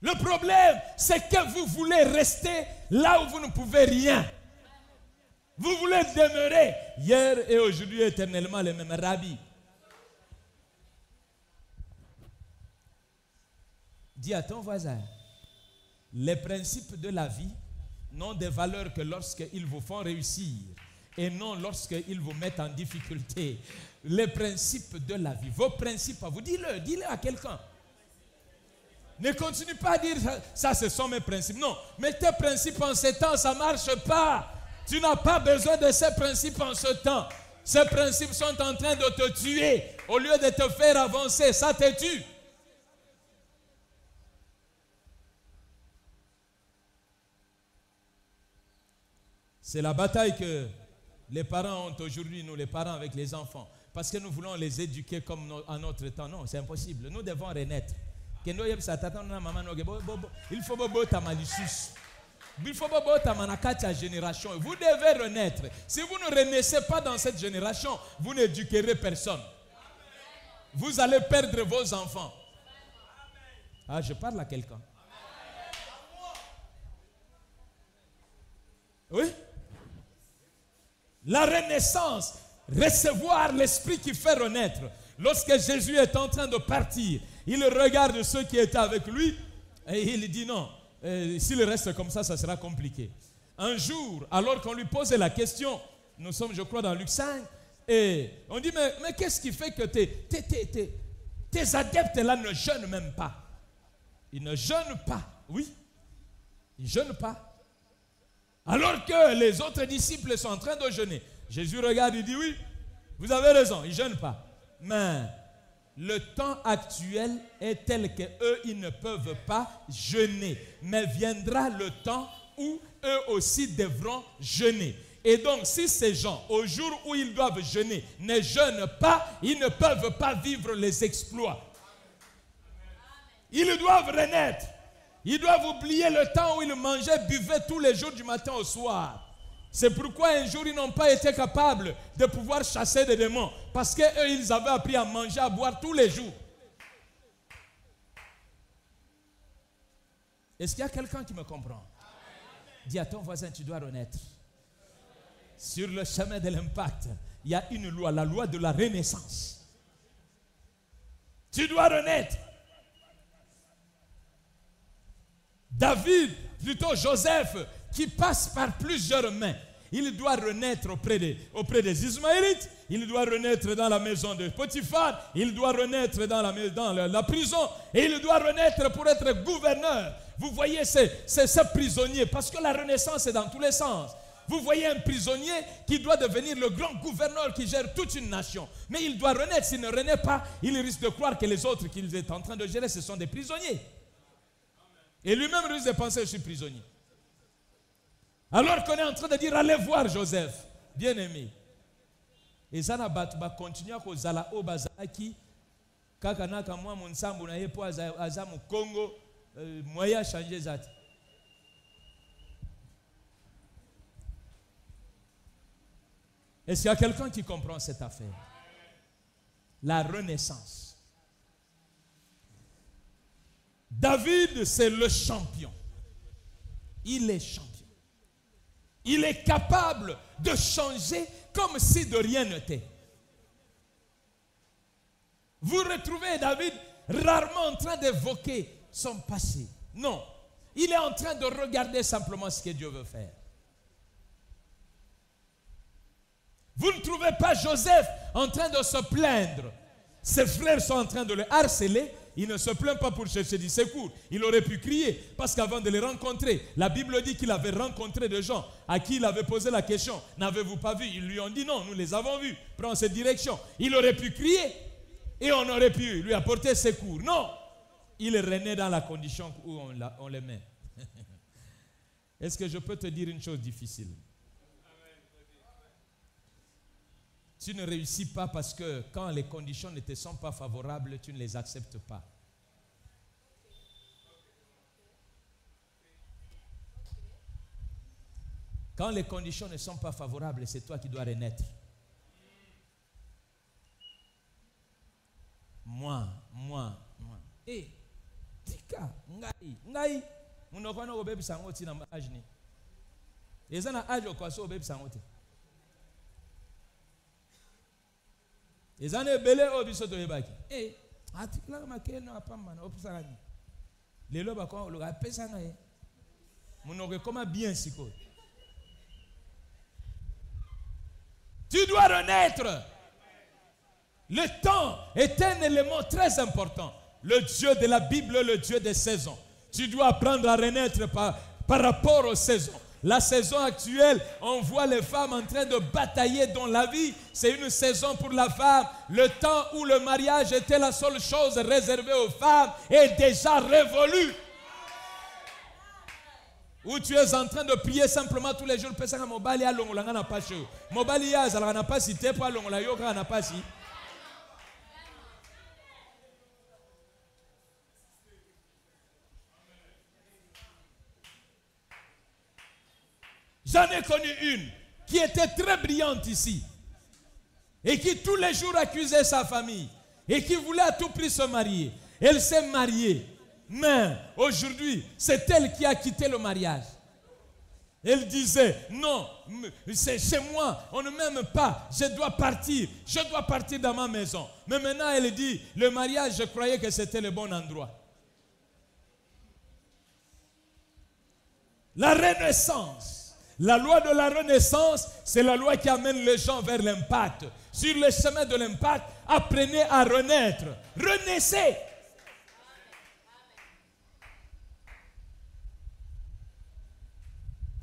Le problème, c'est que vous voulez rester là où vous ne pouvez rien. Vous voulez demeurer hier et aujourd'hui éternellement les mêmes rabbis. Dis à ton voisin, les principes de la vie n'ont de valeur que lorsqu'ils vous font réussir et non lorsqu'ils vous mettent en difficulté. Les principes de la vie, vos principes, vous dis-le à quelqu'un. Ne continue pas à dire ça, ce sont mes principes. Non, mais tes principes en ce temps, ça ne marche pas. Tu n'as pas besoin de ces principes en ce temps. Ces principes sont en train de te tuer. Au lieu de te faire avancer, ça te tue. C'est la bataille que les parents ont aujourd'hui, nous les parents avec les enfants. Parce que nous voulons les éduquer comme à notre temps. Non, c'est impossible. Nous devons renaître. Il faut génération. Vous devez renaître. Si vous ne renaissez pas dans cette génération, vous n'éduquerez personne. Vous allez perdre vos enfants. Ah, je parle à quelqu'un. Oui? La renaissance, recevoir l'esprit qui fait renaître. Lorsque Jésus est en train de partir, il regarde ceux qui étaient avec lui et il dit non, s'il reste comme ça sera compliqué. Un jour, alors qu'on lui posait la question, nous sommes je crois dans Luc 5, et on dit mais qu'est-ce qui fait que tes adeptes là ne jeûnent même pas? Ils ne jeûnent pas, oui, ils ne jeûnent pas. Alors que les autres disciples sont en train de jeûner. Jésus regarde et dit oui, vous avez raison, ils ne jeûnent pas. Mais Le temps actuel est tel que eux, ils ne peuvent pas jeûner. Mais viendra le temps où eux aussi devront jeûner. Et donc, si ces gens, au jour où ils doivent jeûner, ne jeûnent pas, ils ne peuvent pas vivre les exploits. Ils doivent renaître. Ils doivent oublier le temps où ils mangeaient, buvaient tous les jours du matin au soir. C'est pourquoi un jour, ils n'ont pas été capables de pouvoir chasser des démons. Parce qu'eux, ils avaient appris à manger, à boire tous les jours. Est-ce qu'il y a quelqu'un qui me comprend? Dis à ton voisin, tu dois renaître. Sur le chemin de l'impact, il y a une loi, la loi de la renaissance. Tu dois renaître. David, plutôt Joseph, qui passe par plusieurs mains. Il doit renaître auprès des Ismaélites. Il doit renaître dans la maison de Potiphar. Il doit renaître dans la prison. Et il doit renaître pour être gouverneur. Vous voyez, c'est ce prisonnier. Parce que la renaissance est dans tous les sens. Vous voyez un prisonnier qui doit devenir le grand gouverneur qui gère toute une nation. Mais il doit renaître. S'il ne renaît pas, il risque de croire que les autres qu'il est en train de gérer, ce sont des prisonniers. Et lui-même risque de penser, je suis prisonnier. Alors qu'on est en train de dire, allez voir Joseph, bien-aimé. Et ça va continuer à kozala obazaki kakanaka moi monsambu na yepo azamu Congo moya changer zati. Est-ce qu'il y a quelqu'un qui comprend cette affaire? La renaissance. David, c'est le champion. Il est champion. Il est capable de changer comme si de rien n'était. Vous retrouvez David rarement en train d'évoquer son passé. Non, il est en train de regarder simplement ce que Dieu veut faire. Vous ne trouvez pas Joseph en train de se plaindre. Ses frères sont en train de le harceler. Il ne se plaint pas pour chercher du secours. Il aurait pu crier parce qu'avant de les rencontrer, la Bible dit qu'il avait rencontré des gens à qui il avait posé la question. N'avez-vous pas vu? Ils lui ont dit non, nous les avons vus. Prends cette direction. Il aurait pu crier et on aurait pu lui apporter secours. Non, il renaît dans la condition où on les met. Est-ce que je peux te dire une chose difficile? Tu ne réussis pas parce que quand les conditions ne te sont pas favorables, tu ne les acceptes pas. Quand les conditions ne sont pas favorables, c'est toi qui dois renaître. Moi. Eh, tika, ngai, munokwana obebi sangoti na ajni. Ezana ajo kwa so obebi sangoti. Ezana ebele obiso to yebaki. Eh, atikla makeno apamba na opusanga ni. Lelo ba kwa lo apesa nga ye. Munoke koma bien siko. Tu dois renaître. Le temps est un élément très important. Le Dieu de la Bible, le Dieu des saisons. Tu dois apprendre à renaître par rapport aux saisons. La saison actuelle, on voit les femmes en train de batailler dans la vie. C'est une saison pour la femme. Le temps où le mariage était la seule chose réservée aux femmes est déjà révolu. Où tu es en train de prier simplement tous les jours. J'en ai connu une qui était très brillante ici et qui tous les jours accusait sa famille et qui voulait à tout prix se marier. Elle s'est mariée, mais aujourd'hui, c'est elle qui a quitté le mariage. Elle disait, non, c'est chez moi, on ne m'aime pas, je dois partir dans ma maison. Mais maintenant, elle dit, le mariage, je croyais que c'était le bon endroit. La renaissance. La loi de la renaissance, c'est la loi qui amène les gens vers l'impact. Sur le chemin de l'impact, apprenez à renaître. Renaissez.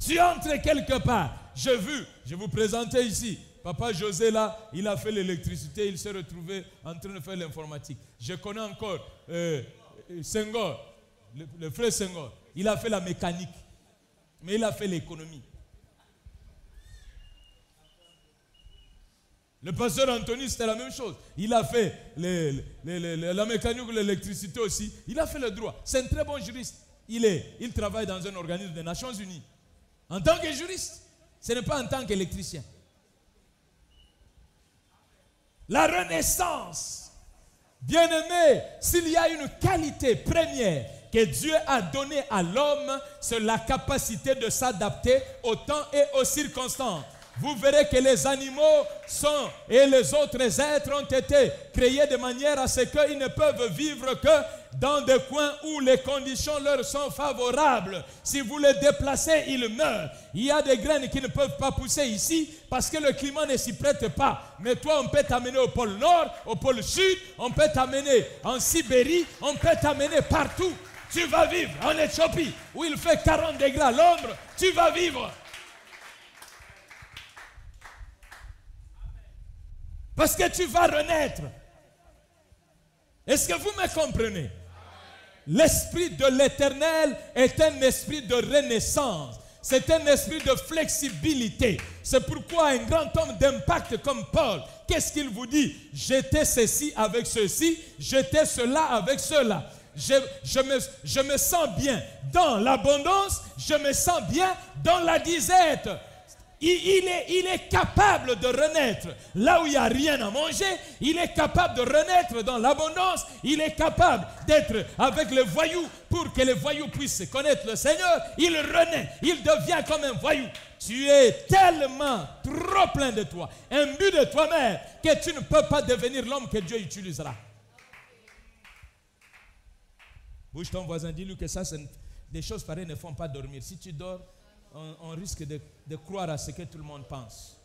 Tu entres quelque part. Je vous présentais ici, Papa José là, il a fait l'électricité, il s'est retrouvé en train de faire l'informatique. Je connais encore Senghor, le frère Senghor. Il a fait la mécanique, mais il a fait l'économie. Le pasteur Anthony, c'était la même chose. Il a fait la mécanique ou l'électricité aussi. Il a fait le droit. C'est un très bon juriste. Il travaille dans un organisme des Nations Unies. En tant que juriste, ce n'est pas en tant qu'électricien. La renaissance, bien-aimé, s'il y a une qualité première que Dieu a donnée à l'homme, c'est la capacité de s'adapter au temps et aux circonstances. Vous verrez que les animaux et les autres êtres ont été créés de manière à ce qu'ils ne peuvent vivre que dans des coins où les conditions leur sont favorables. Si vous les déplacez, ils meurent. Il y a des graines qui ne peuvent pas pousser ici parce que le climat ne s'y prête pas. Mais toi, on peut t'amener au pôle Nord, au pôle Sud, on peut t'amener en Sibérie, on peut t'amener partout. Tu vas vivre en Éthiopie où il fait 40 degrés à l'ombre, tu vas vivre. Parce que tu vas renaître. Est-ce que vous me comprenez? L'esprit de l'Éternel est un esprit de renaissance. C'est un esprit de flexibilité. C'est pourquoi un grand homme d'impact comme Paul, qu'est-ce qu'il vous dit? J'étais ceci avec ceci, j'étais cela avec cela. Je me sens bien dans l'abondance, je me sens bien dans la disette. Il est capable de renaître là où il n'y a rien à manger. Il est capable de renaître dans l'abondance. Il est capable d'être avec les voyous pour que les voyous puissent connaître le Seigneur. Il renaît, il devient comme un voyou. Tu es tellement trop plein de toi, imbu de toi-même, que tu ne peux pas devenir l'homme que Dieu utilisera. Bouge ton voisin, dis-lui que ça, des choses pareilles ne font pas dormir. Si tu dors, on risque de croire à ce que tout le monde pense.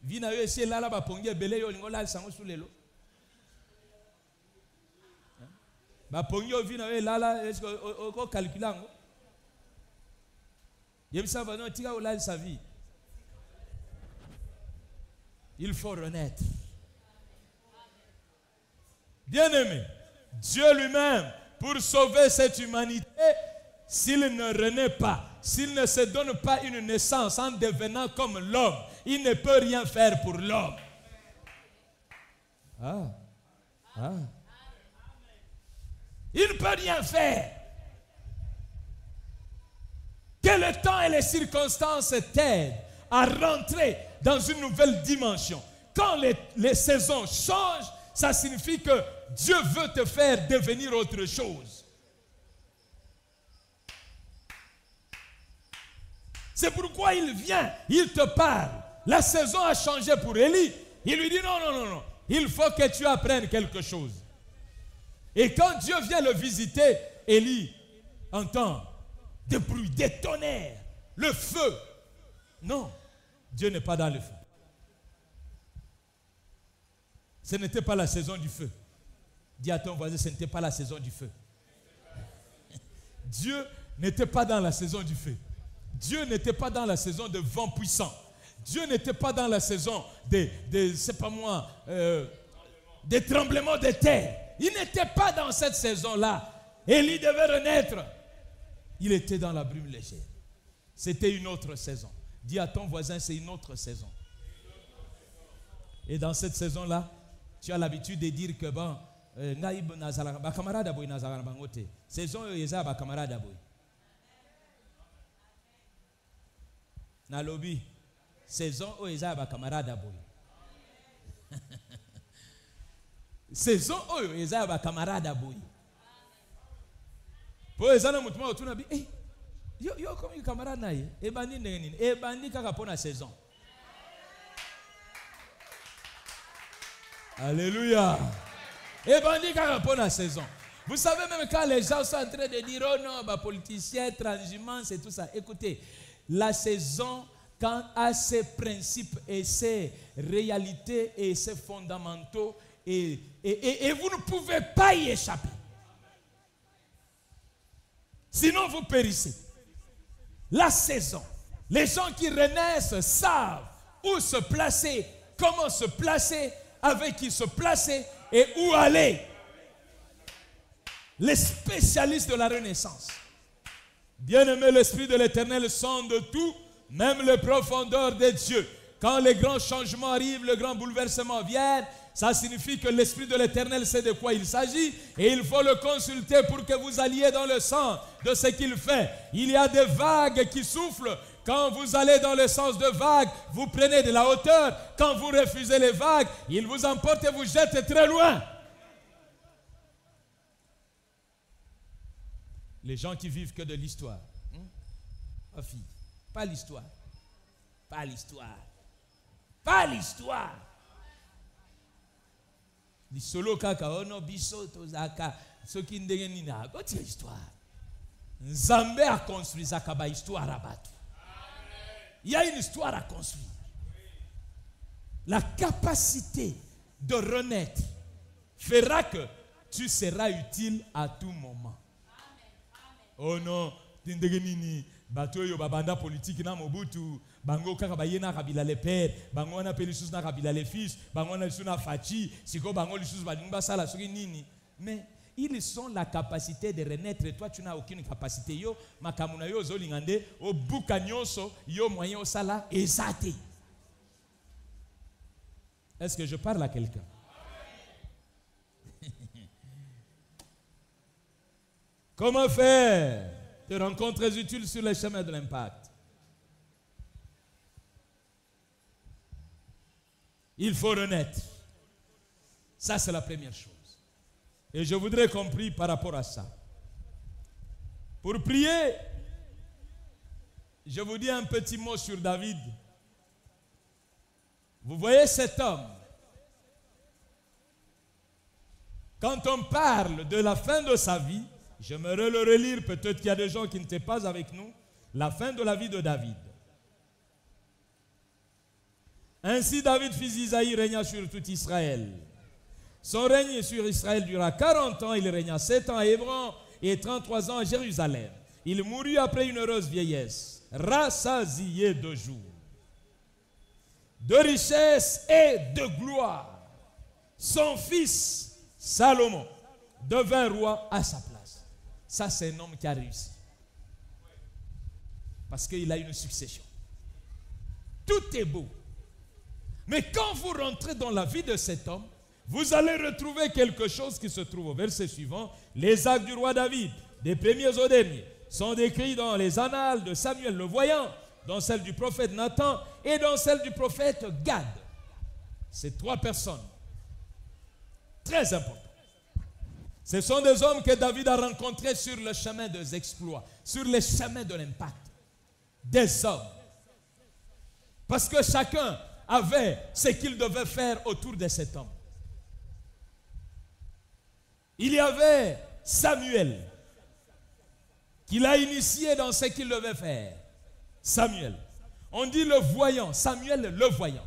Vina yo esi lala ba pongi ebele yo lingo la sango sulelo. Ba pongi yo vina yo lala est-ce que o calculango? Yebisa va non tika olal sa vie. Il faut renaître. Bien-aimé, Dieu lui-même, pour sauver cette humanité, s'il ne renaît pas, s'il ne se donne pas une naissance en devenant comme l'homme, il ne peut rien faire pour l'homme. Il ne peut rien faire. Que le temps et les circonstances t'aident à rentrer dans une nouvelle dimension. Quand les saisons changent, ça signifie que Dieu veut te faire devenir autre chose. C'est pourquoi il vient, il te parle. La saison a changé pour Élie. Il lui dit non, il faut que tu apprennes quelque chose. Et quand Dieu vient le visiter, Élie entend des bruits, des tonnerres, le feu. Non, Dieu n'est pas dans le feu. Ce n'était pas la saison du feu. Dis à ton voisin, ce n'était pas la saison du feu. Dieu n'était pas dans la saison du feu. Dieu n'était pas dans la saison de vent puissant. Dieu n'était pas dans la saison des tremblements de terre. Il n'était pas dans cette saison-là. Élie devait renaître. Il était dans la brume légère. C'était une autre saison. Dis à ton voisin, c'est une autre saison. Et dans cette saison-là, tu as l'habitude de dire que bon, saison camarade na lobby saison o eza ba camarade boy. Saison o eza ba camarade boy. Po eza na mutuma otuna bi yo comme camarade na ye e bandi nini e bandi kaka pona saison. Alléluia. Et bandi kaka pona saison. Vous savez même quand les gens sont en train de dire oh non, bah politiciens, transhumance et tout ça. Écoutez, la saison quand a ses principes et ses réalités et ses fondamentaux et vous ne pouvez pas y échapper. Sinon vous périssez. La saison, Les gens qui renaissent savent où se placer, comment se placer, avec qui se placer et où aller. Les spécialistes de la renaissance. Bien-aimé, l'Esprit de l'Éternel sonde tout, même les profondeurs des dieux. Quand les grands changements arrivent, le grand bouleversement vient, ça signifie que l'Esprit de l'Éternel sait de quoi il s'agit et il faut le consulter pour que vous alliez dans le sens de ce qu'il fait. Il y a des vagues qui soufflent. Quand vous allez dans le sens de vagues, vous prenez de la hauteur. Quand vous refusez les vagues, il vous emporte et vous jette très loin. Les gens qui vivent que de l'histoire. Ma fille, pas l'histoire. Pas l'histoire. Pas l'histoire. L'isolo kaka ono biso tozaka soki ndenge nini akotia histoire. Nzambe a construit zakaba histoire à batu. Il y a une histoire à construire. La capacité de renaître fera que tu seras utile à tout moment. Oh non, ndenge nini bato yo babanda politique na Mobutu. Bango kaka bayena kabila le père, bango na pelisus na kabila le fils, bango na lisuna fachi, siko bango lisus banimba sala soki nini. Mais ils ont la capacité de renaître et toi tu n'as aucune capacité. Yo makamuna yo zolingande o buka nyonso yo moyen o sala ezate. Est-ce que je parle à quelqu'un? Comment faire des rencontres utiles sur le chemin de l'impact? Il faut renaître. Ça, c'est la première chose. Et je voudrais qu'on prie par rapport à ça. Pour prier, je vous dis un petit mot sur David. Vous voyez cet homme. Quand on parle de la fin de sa vie, j'aimerais le relire, peut-être qu'il y a des gens qui n'étaient pas avec nous, la fin de la vie de David. Ainsi David, fils d'Isaïe, régna sur tout Israël. Son règne sur Israël dura 40 ans, il régna 7 ans à Hébron et 33 ans à Jérusalem. Il mourut après une heureuse vieillesse, rassasié de jours, de richesse et de gloire. Son fils, Salomon, devint roi à sa place. Ça, c'est un homme qui a réussi. Parce qu'il a une succession. Tout est beau. Mais quand vous rentrez dans la vie de cet homme, vous allez retrouver quelque chose qui se trouve au verset suivant. Les actes du roi David, des premiers aux derniers, sont décrits dans les annales de Samuel le voyant, dans celle du prophète Nathan et dans celle du prophète Gad. Ces trois personnes, très importantes. Ce sont des hommes que David a rencontrés sur le chemin des exploits, sur le chemin de l'impact. Des hommes. Parce que chacun avait ce qu'il devait faire autour de cet homme. Il y avait Samuel, qui l'a initié dans ce qu'il devait faire. Samuel. On dit le voyant, Samuel le voyant.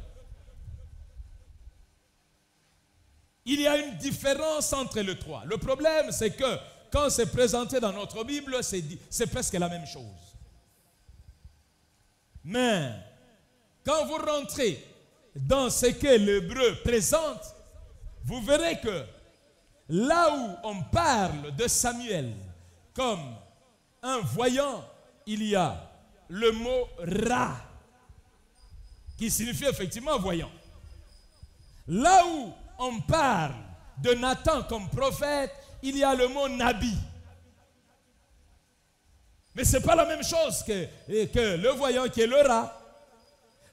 Il y a une différence entre les trois. Le problème, c'est que quand c'est présenté dans notre Bible, c'est presque la même chose. Mais quand vous rentrez dans ce que l'hébreu présente, vous verrez que là où on parle de Samuel comme un voyant, il y a le mot Ra, qui signifie effectivement voyant. Là où on parle de Nathan comme prophète, il y a le mot Nabi. Mais ce n'est pas la même chose que le voyant qui est le Ra.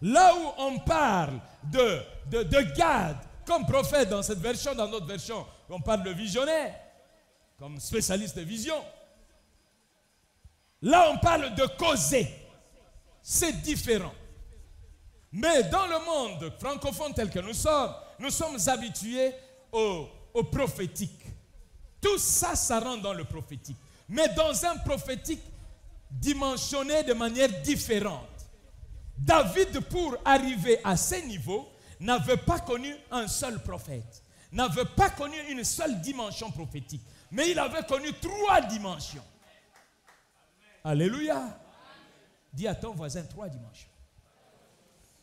Là où on parle de Gad comme prophète dans cette version, dans notre version, on parle de visionnaire, comme spécialiste de vision. Là, on parle de causer. C'est différent. Mais dans le monde francophone tel que nous sommes habitués au prophétique. Tout ça, ça rentre dans le prophétique. Mais dans un prophétique dimensionné de manière différente. David, pour arriver à ce niveau, n'avait pas connu un seul prophète. N'avait pas connu une seule dimension prophétique. Mais il avait connu 3 dimensions. Alléluia. Dis à ton voisin 3 dimensions.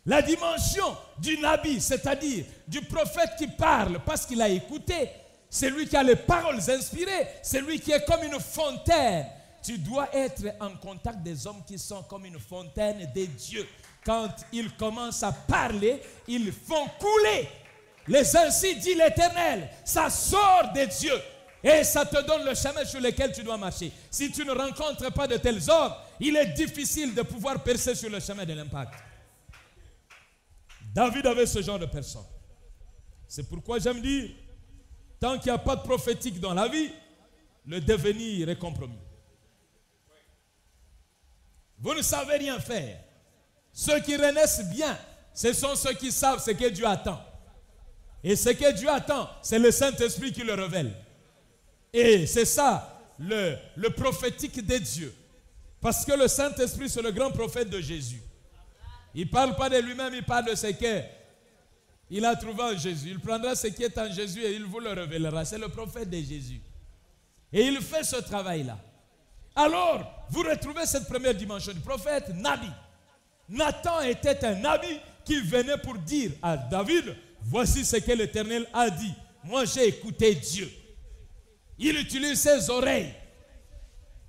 La dimension du Nabi, c'est-à-dire du prophète qui parle parce qu'il a écouté, c'est lui qui a les paroles inspirées, c'est lui qui est comme une fontaine. Tu dois être en contact des hommes qui sont comme une fontaine des dieux. Quand ils commencent à parler, ils font couler. Les ainsi dit l'Éternel, ça sort des dieux et ça te donne le chemin sur lequel tu dois marcher. Si tu ne rencontres pas de tels hommes, il est difficile de pouvoir percer sur le chemin de l'impact. David avait ce genre de personne. C'est pourquoi j'aime dire, tant qu'il n'y a pas de prophétique dans la vie, le devenir est compromis. Vous ne savez rien faire. Ceux qui renaissent bien, ce sont ceux qui savent ce que Dieu attend. Et ce que Dieu attend, c'est le Saint-Esprit qui le révèle. Et c'est ça, le prophétique de Dieu. Parce que le Saint-Esprit, c'est le grand prophète de Jésus. Il ne parle pas de lui-même, il parle de ce qu'il a trouvé en Jésus. Il prendra ce qui est en Jésus et il vous le révélera. C'est le prophète de Jésus. Et il fait ce travail-là. Alors, vous retrouvez cette première dimension du prophète, Nabi. Nathan était un Nabi qui venait pour dire à David, voici ce que l'Éternel a dit. Moi, j'ai écouté Dieu. Il utilise ses oreilles.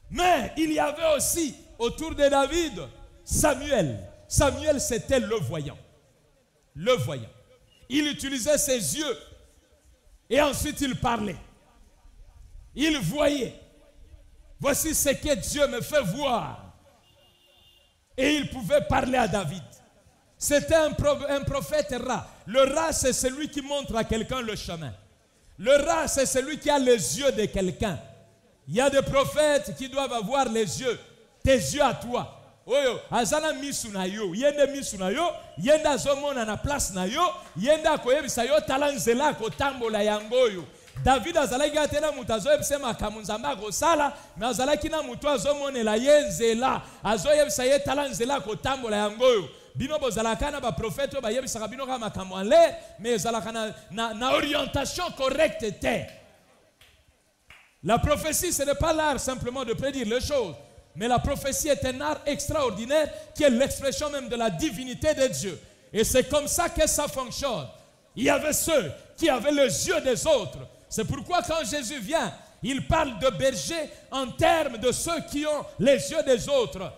Mais il y avait aussi, autour de David, Samuel. Samuel, c'était le voyant. Le voyant. Il utilisait ses yeux. Et ensuite, il parlait. Il voyait. Voici ce que Dieu me fait voir. Et il pouvait parler à David. C'était un prophète rat. Le rat, c'est celui qui montre à quelqu'un le chemin. Le rat, c'est celui qui a les yeux de quelqu'un. Il y a des prophètes qui doivent avoir les yeux, tes yeux à toi. Oyo, azala misu na yo, yende misu na yo, yenda zomona na place na yo, yenda koyebisa yo talanzela ko tambola yangoyo. David azalaki atena mutu azoyebisa makambo nzambe akosala, me azalaki na mutu azomonela ye nzela, azoyebisa ye talanzela ko tambola yangoyo. Bino bozalaka na ba prophète oyo bayebisaka bino ka makambo en l'air, mais ezalaka na orientation correcte te. La prophétie, ce n'est pas l'art simplement de prédire les choses. Mais la prophétie est un art extraordinaire qui est l'expression même de la divinité de Dieu. Et c'est comme ça que ça fonctionne. Il y avait ceux qui avaient les yeux des autres. C'est pourquoi quand Jésus vient, il parle de berger en termes de ceux qui ont les yeux des autres.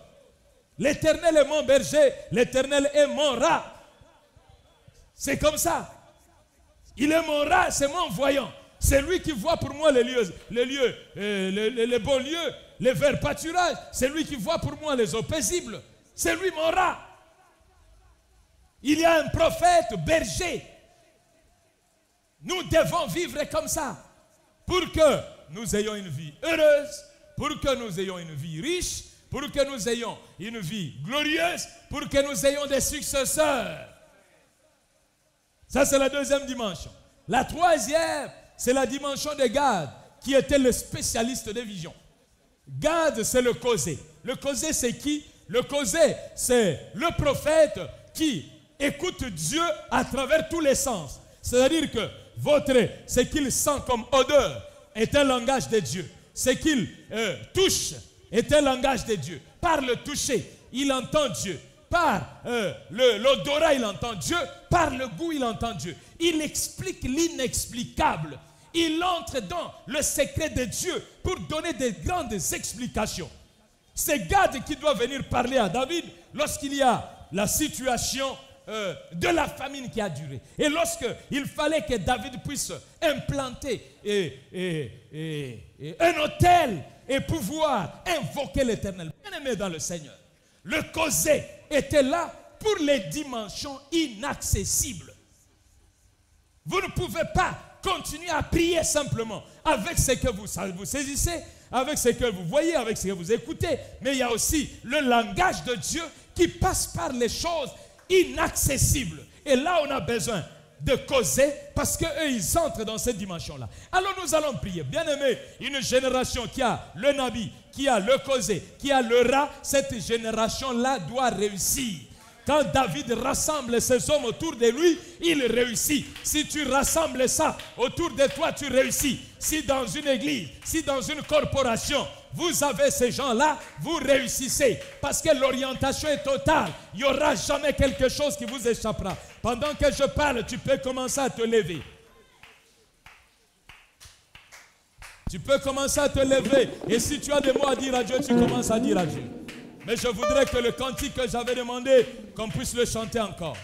L'Éternel est mon berger, l'Éternel est mon rat. C'est comme ça. Il est mon rat, c'est mon voyant. C'est lui qui voit pour moi les bons lieux, les verts pâturages. C'est lui qui voit pour moi les eaux paisibles. C'est lui mon rat. Il y a un prophète berger. Nous devons vivre comme ça pour que nous ayons une vie heureuse, pour que nous ayons une vie riche, pour que nous ayons une vie glorieuse, pour que nous ayons des successeurs. Ça, c'est la deuxième dimension. La troisième, c'est la dimension de Gad, qui était le spécialiste des visions. Gad, c'est le causé. Le causé, c'est qui? Le causé, c'est le prophète qui écoute Dieu à travers tous les sens. C'est-à-dire que ce qu'il sent comme odeur est un langage de Dieu. Ce qu'il touche est un langage de Dieu. Par le toucher, il entend Dieu. Par l'odorat, il entend Dieu. Par le goût, il entend Dieu. Il explique l'inexplicable. Il entre dans le secret de Dieu pour donner des grandes explications. C'est Gad qui doit venir parler à David lorsqu'il y a la situation de la famine qui a duré. Et lorsqu'il fallait que David puisse implanter un autel et pouvoir invoquer l'Éternel. Bien-aimé dans le Seigneur, le causé était là pour les dimensions inaccessibles. Vous ne pouvez pas continuez à prier simplement avec ce que vous saisissez, avec ce que vous voyez, avec ce que vous écoutez. Mais il y a aussi le langage de Dieu qui passe par les choses inaccessibles. Et là, on a besoin de causer parce qu'eux, ils entrent dans cette dimension-là. Alors nous allons prier. Bien-aimé, une génération qui a le Nabi, qui a le causé, qui a le rat, cette génération-là doit réussir. Quand David rassemble ses hommes autour de lui, il réussit. Si tu rassembles ça autour de toi, tu réussis. Si dans une église, si dans une corporation, vous avez ces gens-là, vous réussissez. Parce que l'orientation est totale. Il n'y aura jamais quelque chose qui vous échappera. Pendant que je parle, tu peux commencer à te lever. Tu peux commencer à te lever. Et si tu as des mots à dire à Dieu, tu commences à dire à Dieu. Mais je voudrais que le cantique que j'avais demandé, qu'on puisse le chanter encore.